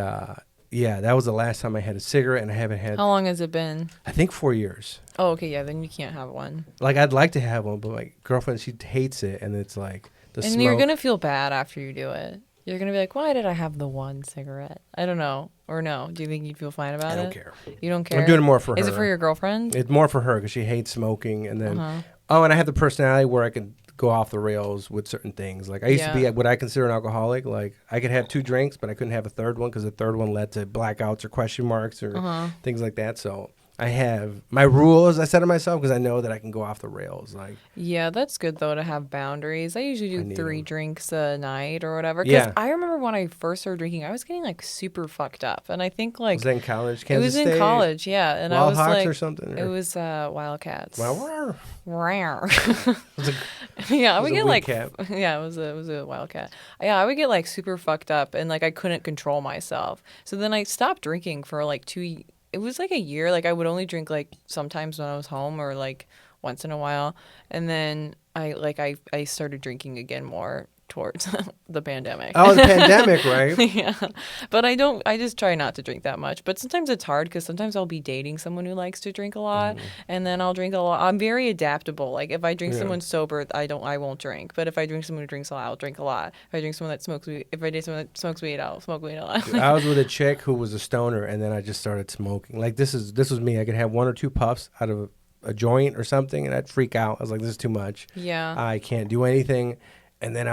Speaker 1: yeah, that was the last time I had a cigarette, and I haven't had...
Speaker 2: How long has it been?
Speaker 1: I think 4 years.
Speaker 2: Oh, okay, yeah, then you can't have one.
Speaker 1: Like, I'd like to have one, but my girlfriend, she hates it, and it's like the smoke.
Speaker 2: And you're going to feel bad after you do it. You're going to be like, why did I have the one cigarette? I don't know. Or no? Do you think you'd feel fine about it?
Speaker 1: I don't care.
Speaker 2: You don't care?
Speaker 1: I'm doing it more for her.
Speaker 2: Is it for your girlfriend?
Speaker 1: It's more for her because she hates smoking. And then, and I have the personality where I can go off the rails with certain things. Like, I used to be what I consider an alcoholic. Like, I could have 2 drinks, but I couldn't have a third one because the third one led to blackouts or question marks or things like that. So I have my rules I set to myself because I know that I can go off the rails. Like,
Speaker 2: yeah, that's good though to have boundaries. I usually do 3 drinks a night or whatever. Because I remember when I first started drinking, I was getting like super fucked up, and I think like
Speaker 1: was that in college?
Speaker 2: Kansas State? It was in college, yeah. And
Speaker 1: Wild
Speaker 2: I was
Speaker 1: Hawks
Speaker 2: like,
Speaker 1: or something. Or?
Speaker 2: It was Wildcats.
Speaker 1: Wow.
Speaker 2: Yeah, I would get like yeah, it was a Wildcat. Yeah, I would get like super fucked up, and like I couldn't control myself. So then I stopped drinking for like 2. It was like a year. Like I would only drink like sometimes when I was home or like once in a while. And then I started drinking again more towards the pandemic.
Speaker 1: Oh, the pandemic, right?
Speaker 2: Yeah, but I just try not to drink that much. But sometimes it's hard because sometimes I'll be dating someone who likes to drink a lot, and then I'll drink a lot. I'm very adaptable. Like if I drink someone sober, I won't drink. But if I drink someone who drinks a lot, I'll drink a lot. If I drink someone that smokes weed, if I date someone that smokes weed, I'll smoke weed a lot.
Speaker 1: Dude, I was with a chick who was a stoner, and then I just started smoking. Like this was me. I could have 1 or 2 puffs out of a joint or something, and I'd freak out. I was like, this is too much.
Speaker 2: Yeah.
Speaker 1: I can't do anything. And then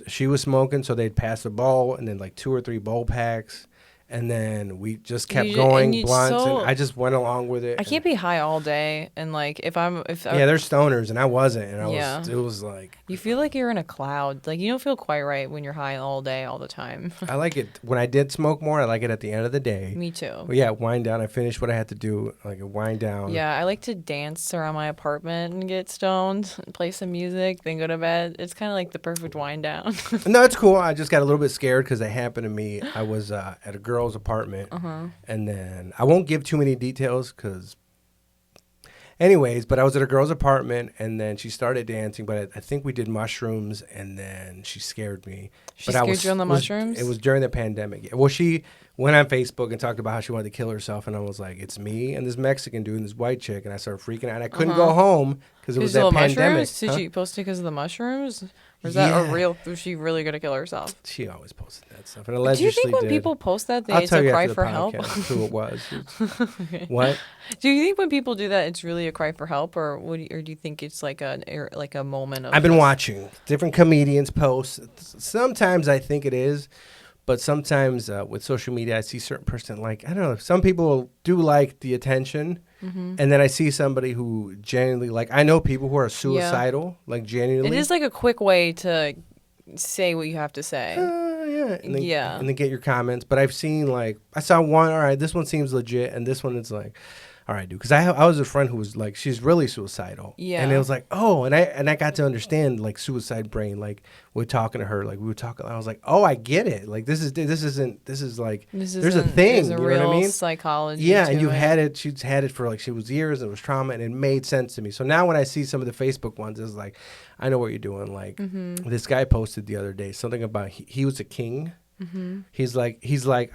Speaker 1: she was smoking, so they'd pass a bowl, and then like 2 or 3 bowl packs. And then we just kept going, blunts, and I just went along with it.
Speaker 2: I can't be high all day, and like if they're
Speaker 1: stoners, and I wasn't, and it was like
Speaker 2: you feel like you're in a cloud. Like you don't feel quite right when you're high all day, all the time.
Speaker 1: I like it when I did smoke more. I like it at the end of the day.
Speaker 2: Me too.
Speaker 1: But yeah, wind down. I finished what I had to do, like a wind down.
Speaker 2: Yeah, I like to dance around my apartment and get stoned, and play some music, then go to bed. It's kind of like the perfect wind down.
Speaker 1: No, it's cool. I just got a little bit scared because it happened to me. I was at a girl's apartment, and then I won't give too many details because anyways, but I was at a girl's apartment, and then she started dancing, but I think we did mushrooms, and then she scared me.
Speaker 2: Scared you on the mushrooms?
Speaker 1: It was during the pandemic. Well, she went on Facebook and talked about how she wanted to kill herself, and I was like, it's me and this Mexican dude and this white chick, and I started freaking out. I couldn't go home because it was that pandemic.
Speaker 2: Mushrooms? Did she post it because of the mushrooms? Or is that a real? Was she really gonna kill herself?
Speaker 1: She always posted that stuff, and allegedly
Speaker 2: do you think when people post that, it's a cry for help?
Speaker 1: Who it was?
Speaker 2: Okay.
Speaker 1: What?
Speaker 2: Do you think when people do that, it's really a cry for help, or do you think it's like a moment of?
Speaker 1: I've been watching different comedians post. Sometimes I think it is, but sometimes with social media, I see certain person like I don't know. Some people do like the attention. And then I see somebody who genuinely, like, I know people who are suicidal, like, genuinely.
Speaker 2: It is like a quick way to say what you have to say.
Speaker 1: And then get your comments. But I've seen, like, I saw one, all right, this one seems legit, and this one is like, all right, dude. Because I was a friend who was, like, she's really suicidal. Yeah. And it was like, oh, and I got to understand, like, suicide brain. Like, we're talking to her, like, we were talking, I was like, oh, I get it. Like, there's a thing.
Speaker 2: There's a
Speaker 1: you
Speaker 2: real
Speaker 1: know what I mean?
Speaker 2: Psychology.
Speaker 1: Yeah, and she's had it for, like, she was years, and it was trauma, and it made sense to me. So now when I see some of the Facebook ones, it's like, I know what you're doing. Like, this guy posted the other day something about he was a king. He's like,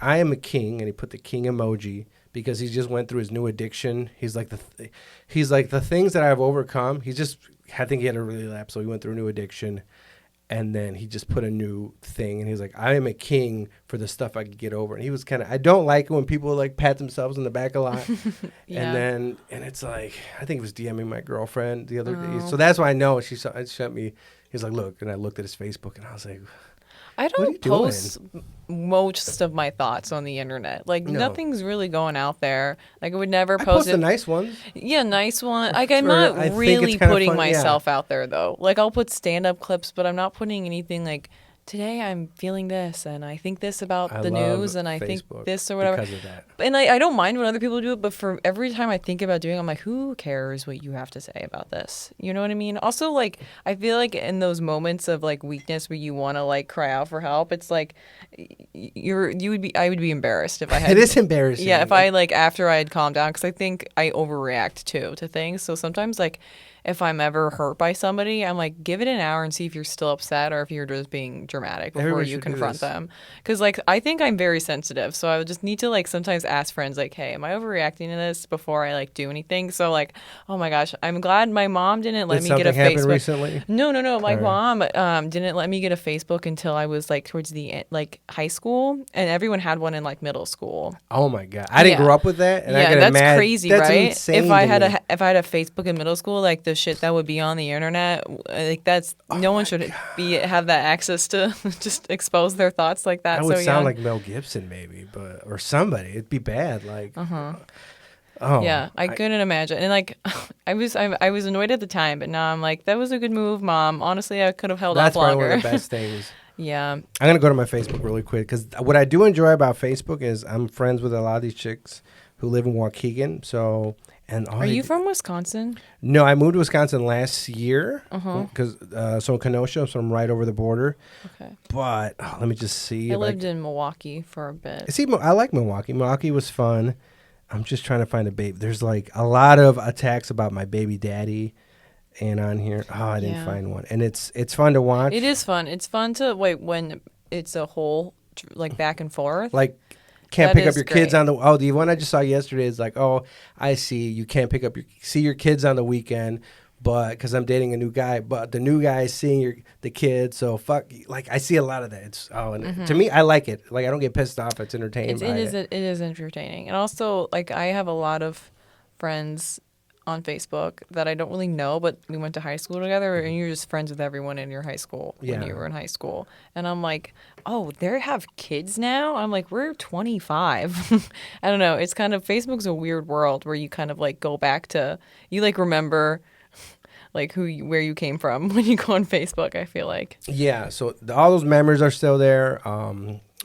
Speaker 1: I am a king, and he put the king emoji. Because he just went through his new addiction. He's like the things that I've overcome. I think he had a relapse, so he went through a new addiction, and then he just put a new thing, and he's like, I am a king for the stuff I could get over. And he was I don't like it when people like pat themselves on the back a lot. And it's like, I think it was DMing my girlfriend the other day, so that's why I know she sent me. He's like, look, and I looked at his Facebook, and I was like,
Speaker 2: I don't post most of my thoughts on the internet. Like, nothing's really going out there. Like, I would never post
Speaker 1: the nice ones.
Speaker 2: Yeah, nice one. Like, I'm not really putting myself out there, though. Like, I'll put stand-up clips, but I'm not putting anything like, today I'm feeling this, and I think this about the news, and I think this or whatever.
Speaker 1: Because of that.
Speaker 2: And I don't mind when other people do it, but for every time I think about doing it, I'm like, who cares what you have to say about this? You know what I mean? Also, like, I feel like in those moments of, like, weakness where you want to, like, cry out for help, it's like, I would be embarrassed if I had.
Speaker 1: It is embarrassing.
Speaker 2: Yeah, if I, like, after I had calmed down, because I think I overreact, too, to things. So sometimes, like, if I'm ever hurt by somebody, I'm like, give it an hour and see if you're still upset or if you're just being dramatic before you confront them. Because, like, I think I'm very sensitive. So I would just need to, like, sometimes ask friends, like, hey, am I overreacting to this before I, like, do anything? So, like, oh, my gosh, I'm glad my mom didn't let me get a Facebook.
Speaker 1: Recently?
Speaker 2: No. My mom didn't let me get a Facebook until I was, like, towards the end, like, high school. And everyone had one in, like, middle school.
Speaker 1: Oh, my God. I didn't grow up with that. And
Speaker 2: that's crazy,
Speaker 1: that's
Speaker 2: right?
Speaker 1: Insane
Speaker 2: if I had a Facebook in middle school, like, the shit that would be on the internet, like, that's no one should have that access to just expose their thoughts like that.
Speaker 1: That would sound like Mel Gibson, maybe, or somebody. It'd be bad. Like,
Speaker 2: oh yeah, I couldn't imagine. And like, I was annoyed at the time, but now I'm like, that was a good move, Mom. Honestly, I could have held off longer.
Speaker 1: That's probably one of the best things.
Speaker 2: Yeah.
Speaker 1: I'm gonna go to my Facebook really quick because what I do enjoy about Facebook is I'm friends with a lot of these chicks who live in Waukegan. So. Are
Speaker 2: you from Wisconsin?
Speaker 1: No, I moved to Wisconsin last year because so in Kenosha, so I'm right over the border. Okay, but let me just see.
Speaker 2: I lived in Milwaukee for a bit.
Speaker 1: See, I like Milwaukee. Milwaukee was fun. I'm just trying to find a baby. There's like a lot of attacks about my baby daddy. and on here. Oh, I didn't
Speaker 2: Yeah.
Speaker 1: find one. And it's fun to watch.
Speaker 2: It is fun. It's fun to wait when it's a whole like back and forth.
Speaker 1: Like, can't
Speaker 2: That
Speaker 1: pick up
Speaker 2: is
Speaker 1: your kids
Speaker 2: great.
Speaker 1: on the one I just saw yesterday is like, oh, I see you can't pick up your kids on the weekend, but because I'm dating a new guy, but the new guy is seeing the kids, so fuck. Like, I see a lot of that. It's and to me, I like it. Like, I don't get pissed off. It's entertaining.
Speaker 2: It is entertaining, and also like I have a lot of friends on Facebook that I don't really know, but we went to high school together, and you're just friends with everyone in your high school when you were in high school. And I'm like, oh, they have kids now? I'm like, we're 25. I don't know. It's kind of, Facebook's a weird world where you kind of like go back to, you like remember like where you came from when you go on Facebook, I feel like.
Speaker 1: Yeah, so all those memories are still there.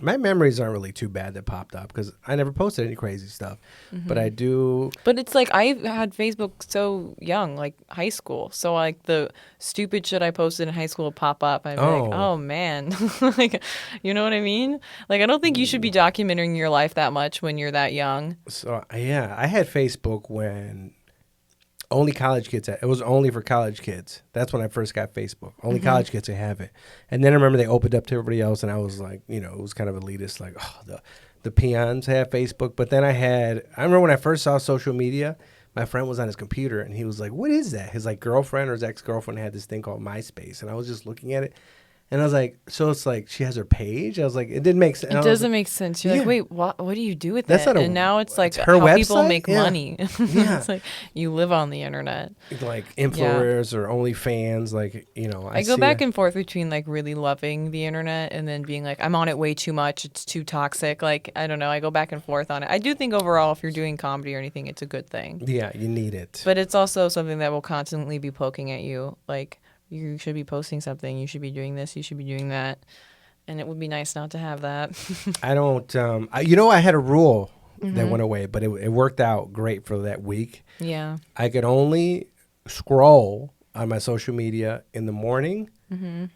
Speaker 1: My memories aren't really too bad that popped up because I never posted any crazy stuff, but I do.
Speaker 2: But it's like I had Facebook so young, like high school. So like the stupid shit I posted in high school would pop up. I'd be like, oh man, like, you know what I mean? Like I don't think you should be documenting your life that much when you're that young.
Speaker 1: So yeah, I had Facebook when only college kids it was only for college kids. That's when I first got Facebook. Only college kids could have it. And then I remember they opened up to everybody else, and I was like, it was kind of elitist, like, oh, the peons have Facebook. But then I remember when I first saw social media, my friend was on his computer, and he was like, what is that? His like girlfriend or his ex-girlfriend had this thing called MySpace, and I was just looking at it. And I was like, so it's like she has her page? I was like, it didn't make sense.
Speaker 2: It doesn't make sense. You're like, wait, what do you do with
Speaker 1: That's
Speaker 2: that?
Speaker 1: not
Speaker 2: And now it's like
Speaker 1: her
Speaker 2: how people
Speaker 1: website?
Speaker 2: make
Speaker 1: Yeah.
Speaker 2: money.
Speaker 1: Yeah.
Speaker 2: It's like you live on the internet.
Speaker 1: Like influencers or OnlyFans, like,
Speaker 2: I go back and forth between like really loving the internet and then being like, I'm on it way too much. It's too toxic. Like, I don't know. I go back and forth on it. I do think overall, if you're doing comedy or anything, it's a good thing.
Speaker 1: Yeah, you need it.
Speaker 2: But it's also something that will constantly be poking at you. Like, you should be posting something. You should be doing this. You should be doing that. And it would be nice not to have that.
Speaker 1: I don't, I had a rule that went away, but it worked out great for that week.
Speaker 2: Yeah.
Speaker 1: I could only scroll on my social media in the morning,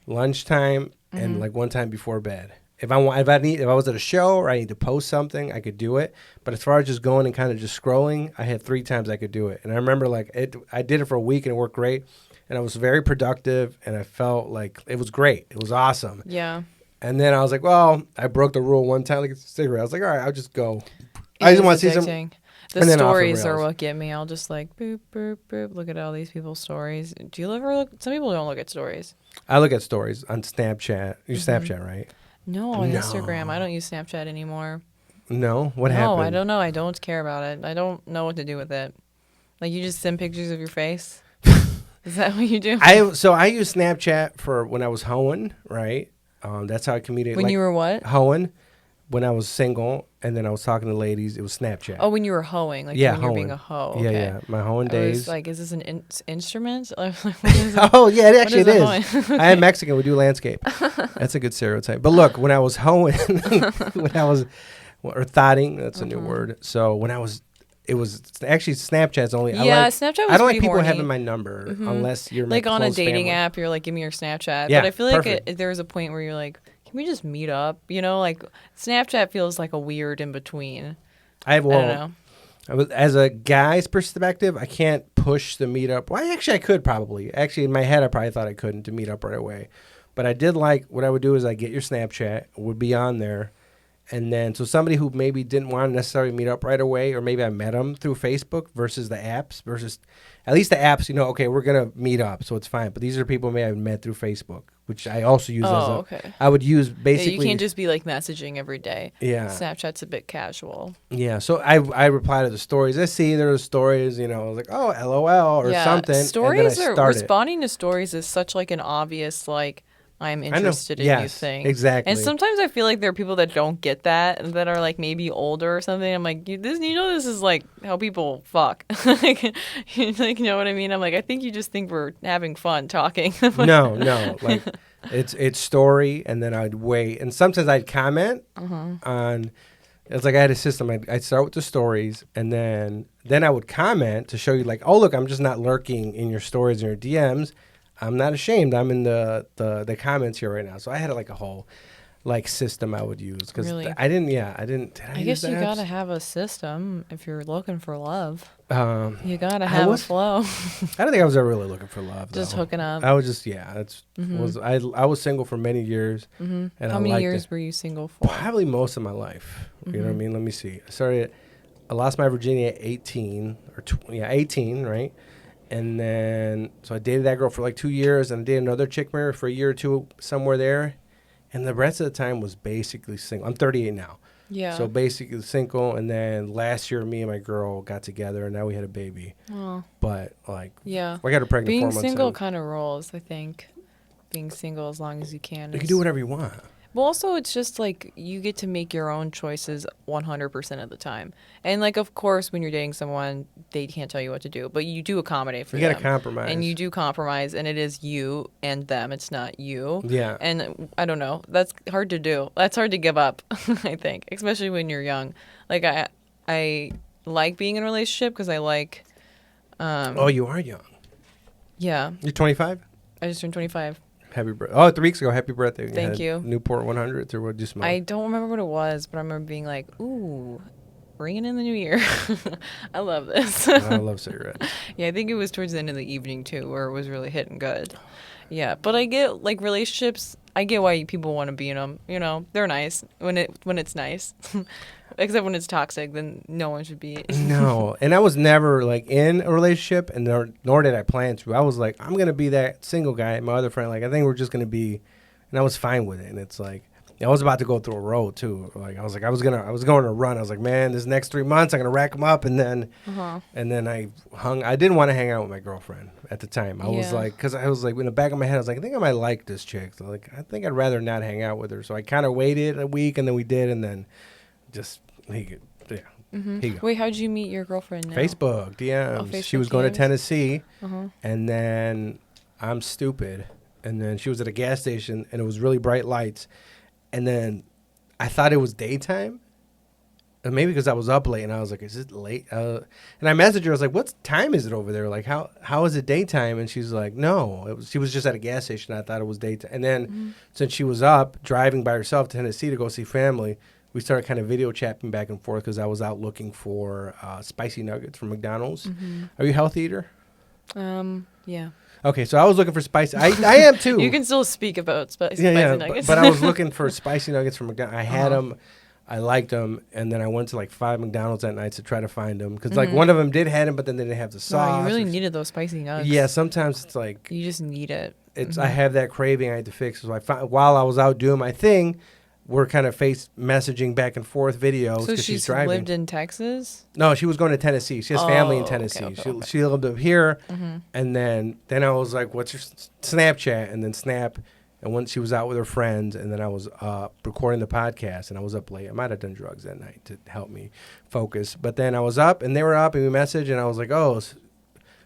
Speaker 1: lunchtime, and like one time before bed. If I was at a show or I need to post something, I could do it. But as far as just going and kind of just scrolling, I had 3 times I could do it. And I remember I did it for a week and it worked great. And I was very productive and I felt like it was great. It was awesome.
Speaker 2: Yeah.
Speaker 1: And then I was like, well, I broke the rule one time, like it's a cigarette. I was like, all right, I'll just go.
Speaker 2: It
Speaker 1: I
Speaker 2: is
Speaker 1: just want to see some.
Speaker 2: addicting. The
Speaker 1: and then off the
Speaker 2: stories are
Speaker 1: rails.
Speaker 2: what get me. I'll just like boop, boop, boop. Look at all these people's stories. Do you ever look? Some people don't look at stories.
Speaker 1: I look at stories on Snapchat. You Snapchat, right?
Speaker 2: No, on
Speaker 1: No.
Speaker 2: Instagram. I don't use Snapchat anymore.
Speaker 1: No? What
Speaker 2: No,
Speaker 1: happened?
Speaker 2: I don't know. I don't care about it. I don't know what to do with it. Like you just send pictures of your face. Is that what you do?
Speaker 1: I use Snapchat for when I was hoeing, right? That's how I communicated.
Speaker 2: When you were what?
Speaker 1: Hoeing, when I was single, and then I was talking to ladies. It was Snapchat.
Speaker 2: Oh, when you were hoeing, like
Speaker 1: Yeah,
Speaker 2: when you were being
Speaker 1: hoeing.
Speaker 2: a hoe.
Speaker 1: Yeah,
Speaker 2: Okay.
Speaker 1: yeah. My hoeing
Speaker 2: I
Speaker 1: days.
Speaker 2: was like, is this an instrument? Like, what is it?
Speaker 1: Oh yeah, actually it
Speaker 2: is a
Speaker 1: is.
Speaker 2: hoeing?
Speaker 1: I am Mexican. We do landscape. That's a good stereotype. But look, when I was hoeing, or thotting, that's a new word. So it was actually Snapchat's only.
Speaker 2: Yeah, Snapchat was
Speaker 1: I don't like
Speaker 2: pretty
Speaker 1: people
Speaker 2: horny.
Speaker 1: having my number unless you're
Speaker 2: Like
Speaker 1: my
Speaker 2: on a
Speaker 1: close
Speaker 2: dating
Speaker 1: family.
Speaker 2: app, you're like, give me your Snapchat.
Speaker 1: Yeah,
Speaker 2: But I feel like
Speaker 1: perfect.
Speaker 2: there's a point where you're like, can we just meet up? You know, like Snapchat feels like a weird in between. I don't know.
Speaker 1: As a guy's perspective, I can't push the meetup. Well, I could probably. Actually, in my head, I probably thought I couldn't to meet up right away. But I did like, what I would do is I get your Snapchat, would be on there. And then, so somebody who maybe didn't want to necessarily meet up right away, or maybe I met them through Facebook versus the apps, versus at least the apps, okay, we're going to meet up, so it's fine. But these are people maybe I've met through Facebook, which I also use
Speaker 2: okay.
Speaker 1: I would use
Speaker 2: Yeah,
Speaker 1: basically.
Speaker 2: you can't just be like messaging every day.
Speaker 1: Yeah.
Speaker 2: Snapchat's a bit casual.
Speaker 1: Yeah, so I reply to the stories. I see there's stories, I was like, oh, LOL or something.
Speaker 2: Stories
Speaker 1: and then I
Speaker 2: are
Speaker 1: start it.
Speaker 2: responding to stories is such like an obvious like I'm interested in you
Speaker 1: Yes,
Speaker 2: thing.
Speaker 1: exactly.
Speaker 2: And sometimes I feel like there are people that don't get that and that are like maybe older or something. I'm like, this is like how people fuck. Like, you know what I mean? I'm like, I think you just think we're having fun talking.
Speaker 1: No, like it's story, and then I'd wait, and sometimes I'd comment on. It's like I had a system. I'd start with the stories, and then I would comment to show you like, oh look, I'm just not lurking in your stories and your DMs. I'm not ashamed. I'm in the comments here right now. So I had like a whole like system I would use because
Speaker 2: Really?
Speaker 1: I didn't. Yeah, I didn't. Did
Speaker 2: I
Speaker 1: use
Speaker 2: guess
Speaker 1: the
Speaker 2: you
Speaker 1: apps?
Speaker 2: gotta have a system if you're looking for love.
Speaker 1: Um,
Speaker 2: You gotta
Speaker 1: I
Speaker 2: have a
Speaker 1: was-
Speaker 2: flow.
Speaker 1: I don't think I was ever really looking for love.
Speaker 2: Just
Speaker 1: though.
Speaker 2: hooking up.
Speaker 1: I was just That's was I was single for many years, and
Speaker 2: How
Speaker 1: I
Speaker 2: many
Speaker 1: liked
Speaker 2: years
Speaker 1: it.
Speaker 2: were you single for?
Speaker 1: Probably most of my life. You know what I mean? Let me see. I lost my virginity at 18 18, right? And then so I dated that girl for like 2 years, and I dated another chick for a year or two somewhere there, and the rest of the time was basically single. I'm 38 now.
Speaker 2: Yeah.
Speaker 1: So basically single, and then last year me and my girl got together, and now we had a baby.
Speaker 2: Well,
Speaker 1: But like,
Speaker 2: yeah.
Speaker 1: I got her pregnant
Speaker 2: Being
Speaker 1: 4 months
Speaker 2: single
Speaker 1: in.
Speaker 2: kind of rolls, I think. Being single as long as you can.
Speaker 1: You can do whatever you want.
Speaker 2: Well, also, it's just like you get to make your own choices 100% of the time. And, like, of course, when you're dating someone, they can't tell you what to do, but you do accommodate for
Speaker 1: You
Speaker 2: them.
Speaker 1: gotta compromise.
Speaker 2: And you do compromise, and it is you and them. It's not you.
Speaker 1: Yeah.
Speaker 2: And I don't know. That's hard to do. That's hard to give up, I think, especially when you're young. Like, I like being in a relationship because I like,
Speaker 1: Oh, you are young.
Speaker 2: yeah,
Speaker 1: You're 25.
Speaker 2: I just turned 25.
Speaker 1: Happy birthday! Oh, 3 weeks ago. Happy birthday!
Speaker 2: Thank
Speaker 1: had
Speaker 2: you.
Speaker 1: Newport 100s or what? Do you smell?
Speaker 2: I don't remember what it was, but I remember being like, ooh, bringing in the new year. I love this.
Speaker 1: I love cigarettes.
Speaker 2: Yeah, I think it was towards the end of the evening, too, where it was really hitting good. Yeah, but I get, like, relationships, I get why people want to be in them. You know, they're nice when it's nice. Except when it's toxic, then no one should be.
Speaker 1: No, and I was never like in a relationship, and nor did I plan to. I was like, I'm gonna be that single guy. And my other friend, like, I think we're just gonna be, and I was fine with it. And it's like, I was about to go through a road too. Like, I was going on a run. I was like, man, this next 3 months, I'm gonna rack them up, and then, I didn't want to hang out with my girlfriend at the time. I was
Speaker 2: Yeah.
Speaker 1: like, because I was like, in the back of my head, I was like, I think I might like this chick. So like, I think I'd rather not hang out with her. So I kind of waited a week, and then we did, and then just Here you go.
Speaker 2: Wait, how'd you meet your girlfriend now?
Speaker 1: Facebook DMs.
Speaker 2: Oh,
Speaker 1: She was
Speaker 2: Facebook
Speaker 1: going to
Speaker 2: DMs.
Speaker 1: Tennessee,
Speaker 2: Uh-huh.
Speaker 1: and then I'm stupid, and then she was at a gas station, and it was really bright lights, and then I thought it was daytime, and maybe because I was up late, and I was like, "Is it late?" And I messaged her. I was like, "What time is it over there? Like, how is it daytime?" And she's like, "No, she was just at a gas station. I thought it was daytime." And then since she was up driving by herself to Tennessee to go see family, we started kind of video chatting back and forth because I was out looking for spicy nuggets from McDonald's. Are you a healthy eater?
Speaker 2: Yeah.
Speaker 1: Okay, so I was looking for spicy. I am too.
Speaker 2: You can still speak about spicy
Speaker 1: but,
Speaker 2: nuggets.
Speaker 1: but I was looking for spicy nuggets from McDonald's. I had them. I liked them, and then I went to like 5 McDonald's at night to try to find them because like one of them did have them, but then they didn't have the sauce.
Speaker 2: Wow, you really needed those spicy nuggets.
Speaker 1: Yeah, sometimes it's like
Speaker 2: You just need it.
Speaker 1: I have that craving I had to fix. So I found while I was out doing my thing, we're kind of face messaging back and forth videos
Speaker 2: So
Speaker 1: because she's driving.
Speaker 2: lived in Texas?
Speaker 1: No, she was going to Tennessee. She has family in
Speaker 2: Oh,
Speaker 1: Tennessee.
Speaker 2: okay.
Speaker 1: She lived up here, and then I was like, "What's your Snapchat?" And then Snap, and once she was out with her friends, and then I was recording the podcast, and I was up late. I might have done drugs that night to help me focus, but then I was up, and they were up, and we messaged, and I was like, "Oh,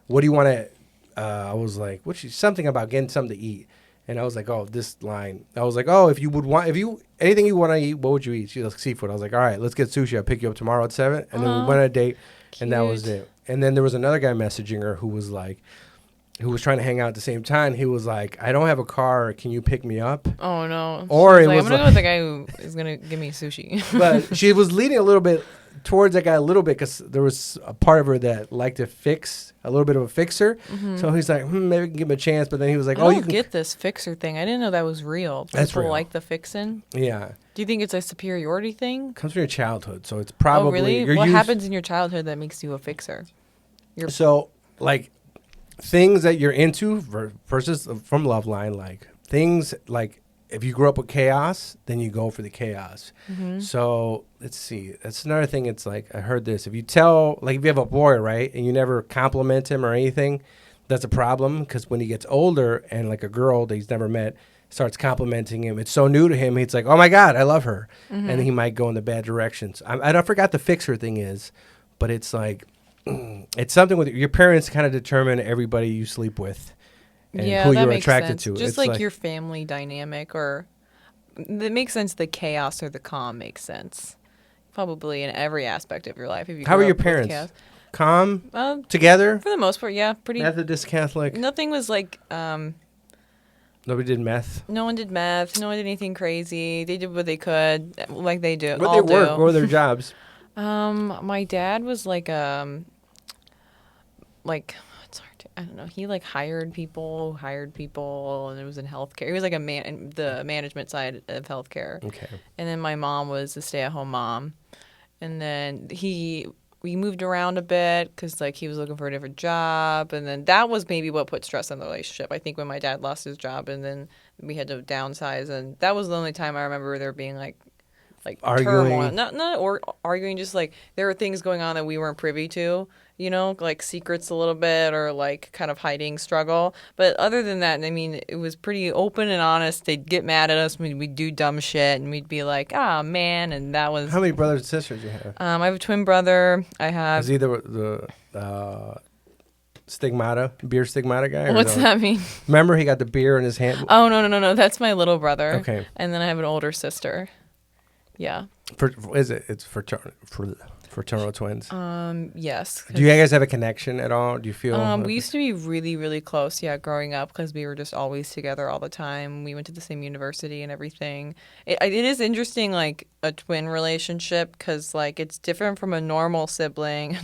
Speaker 1: what do you want to?" I was like, something about getting something to eat. And I was like, oh, this line. I was like, oh, anything you want to eat, what would you eat? She was like, seafood. I was like, all right, let's get sushi. I'll pick you up tomorrow at 7. And then we went on a date, and that was
Speaker 2: Cute.
Speaker 1: it. And then there was another guy messaging her who was trying to hang out at the same time. He was like, I don't have a car. Can you pick me up?
Speaker 2: Oh, no.
Speaker 1: Or
Speaker 2: She
Speaker 1: it
Speaker 2: like,
Speaker 1: was
Speaker 2: I'm going to go
Speaker 1: like-
Speaker 2: with the guy who is going to give me sushi.
Speaker 1: But she was leaning a little bit towards that guy a little bit because there was a part of her that liked to fix, a little bit of a fixer. So he's like, maybe we can give him a chance. But then he was like,
Speaker 2: I
Speaker 1: oh,
Speaker 2: don't
Speaker 1: you can
Speaker 2: get this fixer thing. I didn't know that was real.
Speaker 1: That's
Speaker 2: People
Speaker 1: real.
Speaker 2: like the fixin'.
Speaker 1: Yeah.
Speaker 2: Do you think it's a superiority thing?
Speaker 1: Comes from your childhood. So it's probably.
Speaker 2: Oh, really?
Speaker 1: you're
Speaker 2: What
Speaker 1: used-
Speaker 2: happens in your childhood that makes you a fixer?
Speaker 1: So, like, things that you're into versus from Loveline, like, things like if you grew up with chaos, then you go for the chaos. So, let's see. That's another thing. It's like, I heard this. If you have a boy, right, and you never compliment him or anything, that's a problem because when he gets older and, like, a girl that he's never met starts complimenting him, it's so new to him, he's like, oh, my God, I love her. And he might go in the bad directions. I forgot the fixer thing is, but it's like, it's something with your parents kind of determine everybody you sleep with and who
Speaker 2: that
Speaker 1: you're
Speaker 2: makes
Speaker 1: attracted
Speaker 2: sense.
Speaker 1: to.
Speaker 2: Just
Speaker 1: It's
Speaker 2: like your family dynamic, or it makes sense. The chaos or the calm makes sense, probably in every aspect of your life. If you
Speaker 1: how
Speaker 2: grew
Speaker 1: are your
Speaker 2: up with
Speaker 1: parents?
Speaker 2: chaos.
Speaker 1: Calm? Together?
Speaker 2: For the most part, yeah, pretty.
Speaker 1: Methodist, Catholic?
Speaker 2: Nothing was like
Speaker 1: Nobody did meth.
Speaker 2: No one did meth. No one did anything crazy. They did what they could, like they do.
Speaker 1: Where
Speaker 2: all
Speaker 1: they work?
Speaker 2: do.
Speaker 1: What were their jobs?
Speaker 2: My dad was like it's hard to, I don't know. He like hired people, and it was in healthcare. He was like the management side of healthcare.
Speaker 1: Okay.
Speaker 2: And then my mom was a stay-at-home mom, and then we moved around a bit because like he was looking for a different job, and then that was maybe what put stress on the relationship. I think when my dad lost his job, and then we had to downsize, and that was the only time I remember there being like
Speaker 1: Arguing.
Speaker 2: turmoil, not or arguing, just like there were things going on that we weren't privy to, like secrets a little bit, or like kind of hiding struggle. But other than that, I mean, it was pretty open and honest. They'd get mad at us when we'd do dumb shit, and we'd be like, "Ah, man," and that was.
Speaker 1: How many brothers and sisters do you have?
Speaker 2: I have a twin brother. I have.
Speaker 1: Is he the beer stigmata guy? Or
Speaker 2: What's
Speaker 1: no?
Speaker 2: that mean?
Speaker 1: Remember, he got the beer in his hand.
Speaker 2: Oh no! That's my little brother.
Speaker 1: Okay.
Speaker 2: And then I have an older sister. Yeah.
Speaker 1: It's fraternal twins.
Speaker 2: Yes.
Speaker 1: Do you guys have a connection at all? Do you feel?
Speaker 2: We used to be really, really close, growing up, because we were just always together all the time. We went to the same university and everything. It is interesting, like, a twin relationship, because, like, it's different from a normal sibling,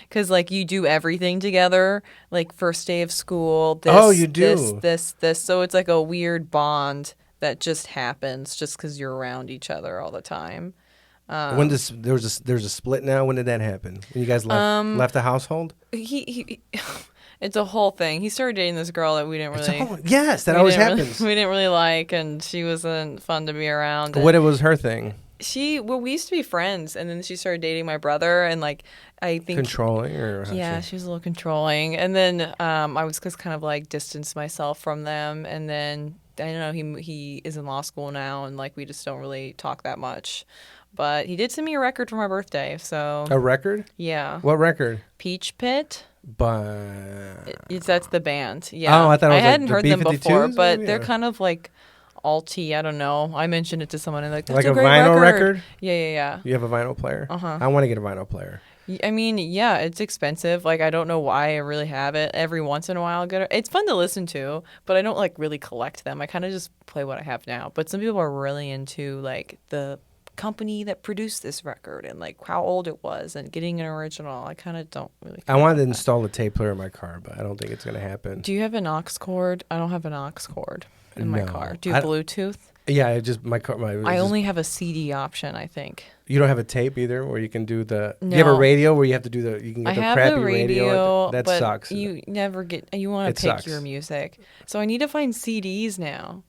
Speaker 2: because, like, you do everything together, like, first day of school,
Speaker 1: you do.
Speaker 2: this. So it's like a weird bond that just happens just because you're around each other all the time.
Speaker 1: When there's a split now. When did that happen? When you guys left the household?
Speaker 2: He it's a whole thing. He started dating this girl that we didn't really.
Speaker 1: Yes, that always happens.
Speaker 2: We didn't really like, and she wasn't fun to be around.
Speaker 1: What was her thing?
Speaker 2: We used to be friends, and then she started dating my brother, and like I think
Speaker 1: controlling, or
Speaker 2: she was a little controlling, and then I was just kind of like distanced myself from them, and then I don't know, he is in law school now, and like we just don't really talk that much. But he did send me a record for my birthday, so
Speaker 1: a record?
Speaker 2: Yeah.
Speaker 1: What record?
Speaker 2: Peach Pit. That's the band. Yeah.
Speaker 1: Oh, I thought it was
Speaker 2: I hadn't
Speaker 1: like the
Speaker 2: heard them before, but
Speaker 1: maybe?
Speaker 2: they're kind of like alty. I don't know. I mentioned it to someone and that's
Speaker 1: like
Speaker 2: a
Speaker 1: a
Speaker 2: great
Speaker 1: vinyl record.
Speaker 2: Yeah.
Speaker 1: You have a vinyl player?
Speaker 2: Uh-huh.
Speaker 1: I want to get a vinyl player.
Speaker 2: I mean, yeah, it's expensive. Like, I don't know why I really have it. Every once in a while, it's fun to listen to, but I don't like really collect them. I kind of just play what I have now. But some people are really into like the company that produced this record and like how old it was and getting an original. I kind of don't really.
Speaker 1: I wanted to install a tape player in my car, but I don't think it's going to happen.
Speaker 2: Do you have an aux cord? I don't have an aux cord in my car. Do you have Bluetooth?
Speaker 1: Yeah, my car.
Speaker 2: I only have a CD option, I think.
Speaker 1: You don't have a tape either, where you can do the.
Speaker 2: No.
Speaker 1: You have a radio where you have to do the. You can get the crappy
Speaker 2: the radio.
Speaker 1: That
Speaker 2: but
Speaker 1: sucks.
Speaker 2: You never get. You want to pick
Speaker 1: sucks.
Speaker 2: your music, so I need to find CDs now.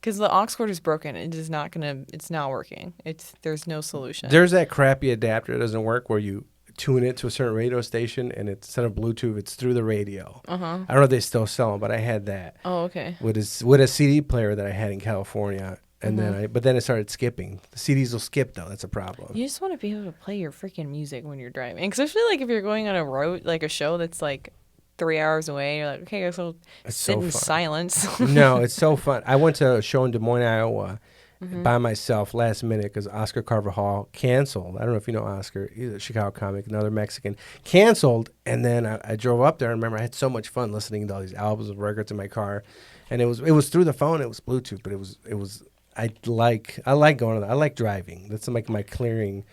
Speaker 2: Because the aux cord is broken. It is not gonna. It's not working. There's no solution.
Speaker 1: There's that crappy adapter that doesn't work where you tune it to a certain radio station and instead of Bluetooth, it's through the radio. I don't know if they still sell them, but I had that.
Speaker 2: Oh, okay.
Speaker 1: With a CD player that I had in California, and then it started skipping. The CDs will skip though. That's a problem.
Speaker 2: You just want to be able to play your freaking music when you're driving. Because I feel like if you're going on a road, like a show that's like 3 hours away, you're like, okay, so sit in silence.
Speaker 1: No, it's so fun. I went to a show in Des Moines, Iowa, by myself last minute because Oscar Carvajal canceled. I don't know if you know Oscar. He's a Chicago comic, another Mexican. Canceled, and then I drove up there. And remember, I had so much fun listening to all these albums and records in my car, and it was through the phone. It was Bluetooth, but it was. I like going to. I like driving. That's like my clearing.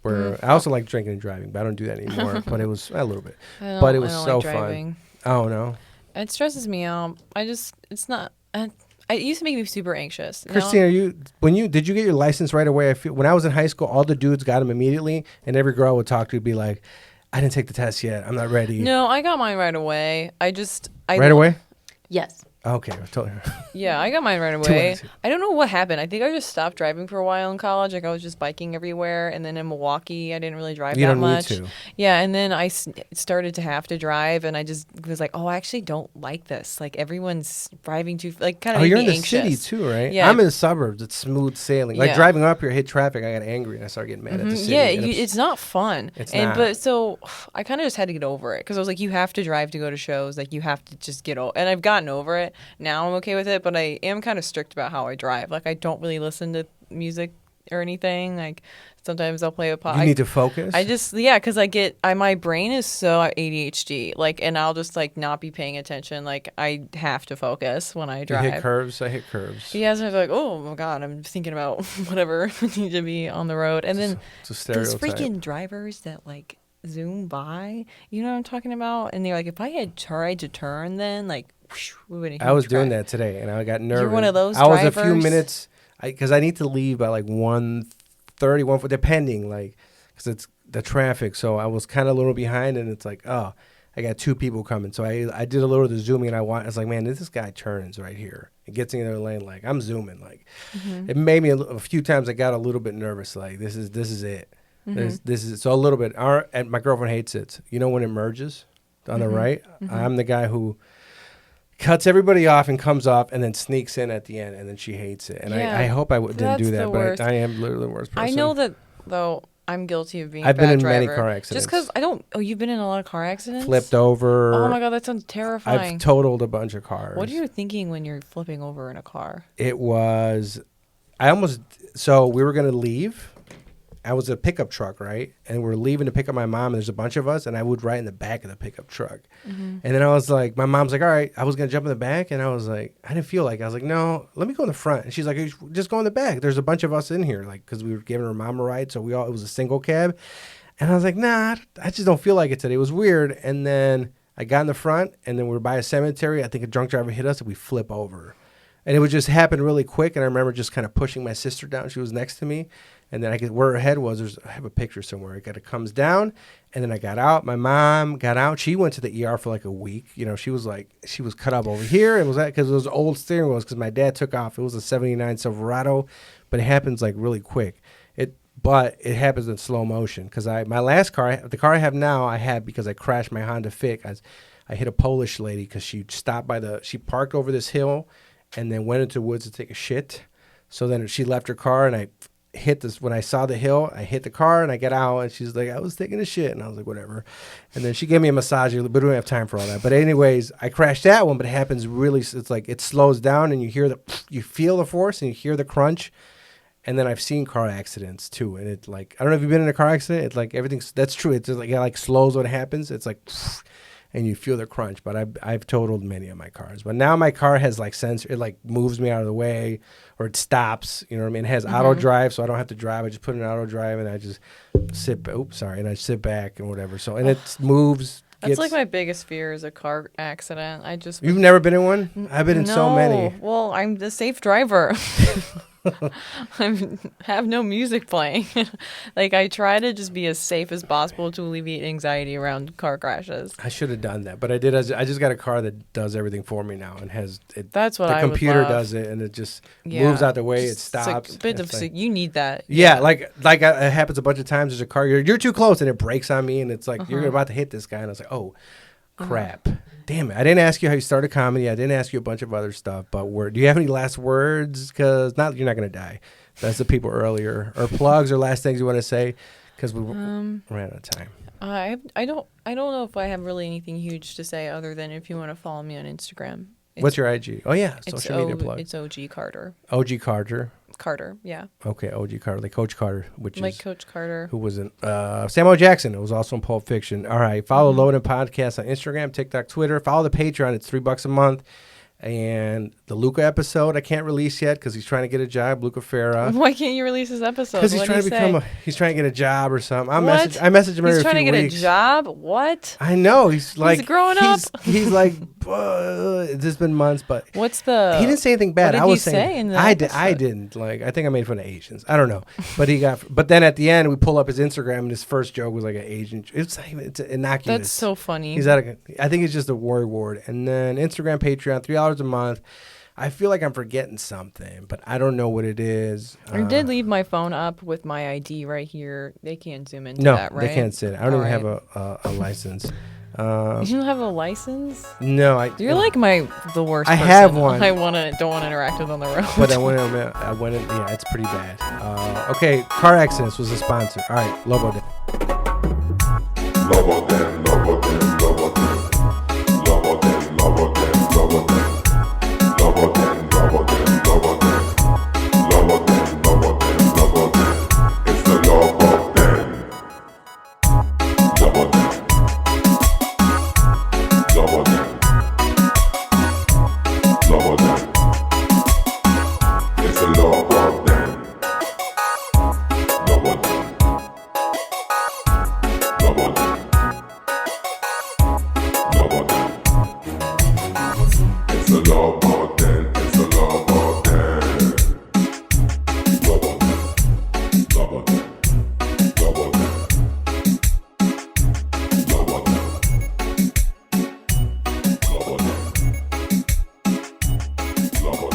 Speaker 1: Where I also like drinking and driving, but I don't do that anymore. But it was a little bit. But it was so fun. Oh no.
Speaker 2: It stresses me out. It's not. It used to make me super anxious.
Speaker 1: Christine, did you get your license right away? I feel when I was in high school, all the dudes got them immediately, and every girl I would talk to would be like, "I didn't take the test yet. I'm not ready."
Speaker 2: No, I got mine right away.
Speaker 1: Right away?
Speaker 3: Yes.
Speaker 1: Okay, I told her.
Speaker 2: Yeah, I got mine right away. I don't know what happened. I think I just stopped driving for a while in college. Like I was just biking everywhere, and then in Milwaukee, I didn't really drive that much.
Speaker 1: You don't need to.
Speaker 2: Yeah, and then I started to have to drive, and I just was like, "Oh, I actually don't like this. Like everyone's driving too, like kind of."
Speaker 1: Oh, you're in the
Speaker 2: anxious.
Speaker 1: city too, right?
Speaker 2: Yeah,
Speaker 1: I'm in the suburbs. It's smooth sailing. Like driving up here, hit traffic. I got angry and I started getting mad at the city.
Speaker 2: Yeah, it's not fun.
Speaker 1: It's not.
Speaker 2: But so I kind of just had to get over it because I was like, you have to drive to go to shows. Like you have to just get over. And I've gotten over it. Now I'm okay with it, but I am kind of strict about how I drive. Like I don't really listen to music or anything. Like sometimes I'll play a
Speaker 1: You need to focus.
Speaker 2: I just because my brain is so ADHD, like, and I'll just like not be paying attention. Like I have to focus when I
Speaker 1: You
Speaker 2: drive.
Speaker 1: hit curves. I hit curves.
Speaker 2: Yeah, so I'm like, oh my god, I'm thinking about whatever I need to be on the road, and then
Speaker 1: It's a
Speaker 2: those
Speaker 1: stereotype.
Speaker 2: freaking drivers that like zoom by, you know what I'm talking about? And they're like, if I had tried to turn, then like we would.
Speaker 1: I was doing that today, and I got nervous.
Speaker 2: You're one of those
Speaker 1: I was a few
Speaker 2: drivers?
Speaker 1: minutes because I need to leave by like 1:30, depending, like, because it's the traffic. So I was kind of a little behind, and it's like, oh, I got two people coming. So I did a little of the zooming, and I was like, man, this guy turns right here. It gets in their lane, like I'm zooming, like it made me a few times. I got a little bit nervous, like this is it. This is so a little bit. And my girlfriend hates it. You know when it merges on the right, I'm the guy who cuts everybody off and comes off and then sneaks in at the end, and then she hates it. And
Speaker 2: Yeah,
Speaker 1: I hope I didn't do
Speaker 2: that's
Speaker 1: that,
Speaker 2: the
Speaker 1: but
Speaker 2: worst.
Speaker 1: I am literally the worst person.
Speaker 2: I know that though. I'm guilty of being.
Speaker 1: I've
Speaker 2: a
Speaker 1: been
Speaker 2: bad
Speaker 1: in
Speaker 2: driver.
Speaker 1: many car accidents.
Speaker 2: Just because I don't. Oh, you've been in a lot of car accidents.
Speaker 1: Flipped over.
Speaker 2: Oh my god, that sounds terrifying.
Speaker 1: I've totaled a bunch of cars.
Speaker 2: What are you thinking when you're flipping over in a car?
Speaker 1: It was, so we were going to leave. I was a pickup truck, right? And we're leaving to pick up my mom, and there's a bunch of us, and I would ride in the back of the pickup truck. And then I was like, my mom's like, all right, I was going to jump in the back, and I was like, I didn't feel like, I was like, no, let me go in the front. And she's like, just go in the back. There's a bunch of us in here, like, because we were giving her mom a ride, so it was a single cab. And I was like, nah, I just don't feel like it today. It was weird. And then I got in the front, and then we were by a cemetery. I think a drunk driver hit us, and we flip over. And it would just happen really quick. And I remember just kind of pushing my sister down. She was next to me. And then where her head was, I have a picture somewhere. It comes down. And then I got out. My mom got out. She went to the ER for like a week. You know, she was cut up over here. It was because it was old steering wheels because my dad took off. It was a 79 Silverado. But it happens like really quick. But it happens in slow motion because my last car, the car I have now, I had because I crashed my Honda Fit. I hit a Polish lady because she stopped she parked over this hill and then went into the woods to take a shit. So then she left her car and I hit this. When I saw the hill, I hit the car and I get out and she's like, I was taking a shit. And I was like, whatever. And then she gave me a massage, but we don't have time for all that. But anyways, I crashed that one, but it happens really, it's like it slows down and you feel the force and you hear the crunch. And then I've seen car accidents too. And it like, I don't know if you've been in a car accident. It's like that's true. It's just like, it like slows when it happens. It's like, and you feel the crunch. But I've totaled many of my cars. But now my car has like sensor. It like moves me out of the way or it stops. You know what I mean? It has auto drive, so I don't have to drive. I just put it in auto drive and I just and I sit back and whatever. So, and it moves.
Speaker 2: That's like my biggest fear is a car accident.
Speaker 1: You've never been in one? I've been in so many.
Speaker 2: Well, I'm the safe driver. I have no music playing. Like I try to just be as safe as possible to alleviate anxiety around car crashes.
Speaker 1: I should have done that, but I did. I just got a car that does everything for me now and has it.
Speaker 2: That's what
Speaker 1: the
Speaker 2: I would
Speaker 1: computer
Speaker 2: love.
Speaker 1: does it and it just moves out the way. It stops.
Speaker 2: You need that.
Speaker 1: Yeah, like it happens a bunch of times. There's a car you're too close and it brakes on me and it's like you're about to hit this guy and I was like, oh, crap. Damn it. I didn't ask you how you started comedy. I didn't ask you a bunch of other stuff. But do you have any last words? Because you're not going to die. That's the people earlier. Or plugs or last things you want to say? Because we ran out of time.
Speaker 2: I don't know if I have really anything huge to say other than if you want to follow me on Instagram.
Speaker 1: What's your IG? Oh, yeah. Social media plug.
Speaker 2: It's OG Carter.
Speaker 1: OG Carter.
Speaker 2: Carter, yeah.
Speaker 1: Okay, OG Carter, like Coach Carter,
Speaker 2: like Coach Carter,
Speaker 1: who was in Samuel Jackson. It was also in Pulp Fiction. All right, follow Loaded Podcast on Instagram, TikTok, Twitter. Follow the Patreon. It's $3 a month. And the Luca episode I can't release yet because he's trying to get a job. Luca Farah.
Speaker 2: Why can't you release his episode?
Speaker 1: Because he's trying to get a job or something. I messaged him
Speaker 2: He's
Speaker 1: every
Speaker 2: trying to
Speaker 1: few
Speaker 2: get
Speaker 1: weeks.
Speaker 2: a job. What?
Speaker 1: I know he's
Speaker 2: growing up.
Speaker 1: He's like it's just been months, but
Speaker 2: he didn't
Speaker 1: say anything bad.
Speaker 2: What did
Speaker 1: I was
Speaker 2: he
Speaker 1: saying
Speaker 2: say in the
Speaker 1: I
Speaker 2: episode?
Speaker 1: didn't like. I think I made fun of Asians. I don't know, but then at the end we pull up his Instagram and his first joke was like an Asian. It's innocuous.
Speaker 2: That's so funny.
Speaker 1: I think it's just a worry ward. And then Instagram, Patreon, $3 a month. I feel like I'm forgetting something, but I don't know what it is.
Speaker 2: I did leave my phone up with my ID right here. They can't zoom into that, right?
Speaker 1: No, they can't sit. I don't even have a license.
Speaker 2: You don't have a license?
Speaker 1: No,
Speaker 2: You're like the worst.
Speaker 1: I
Speaker 2: person.
Speaker 1: have one.
Speaker 2: don't want to interact with on the road.
Speaker 1: But I went in. Yeah, it's pretty bad. Okay, car accidents was a sponsor. All right, Lobo.
Speaker 4: Lobo Den, Lobo Den, Lobo Den. Lobo Den, Lobo Den, Lobo Den. Lobo Den, Lobo Den, Lobo Den. Lobo Den, Lobo Den, Lobo Den. love again.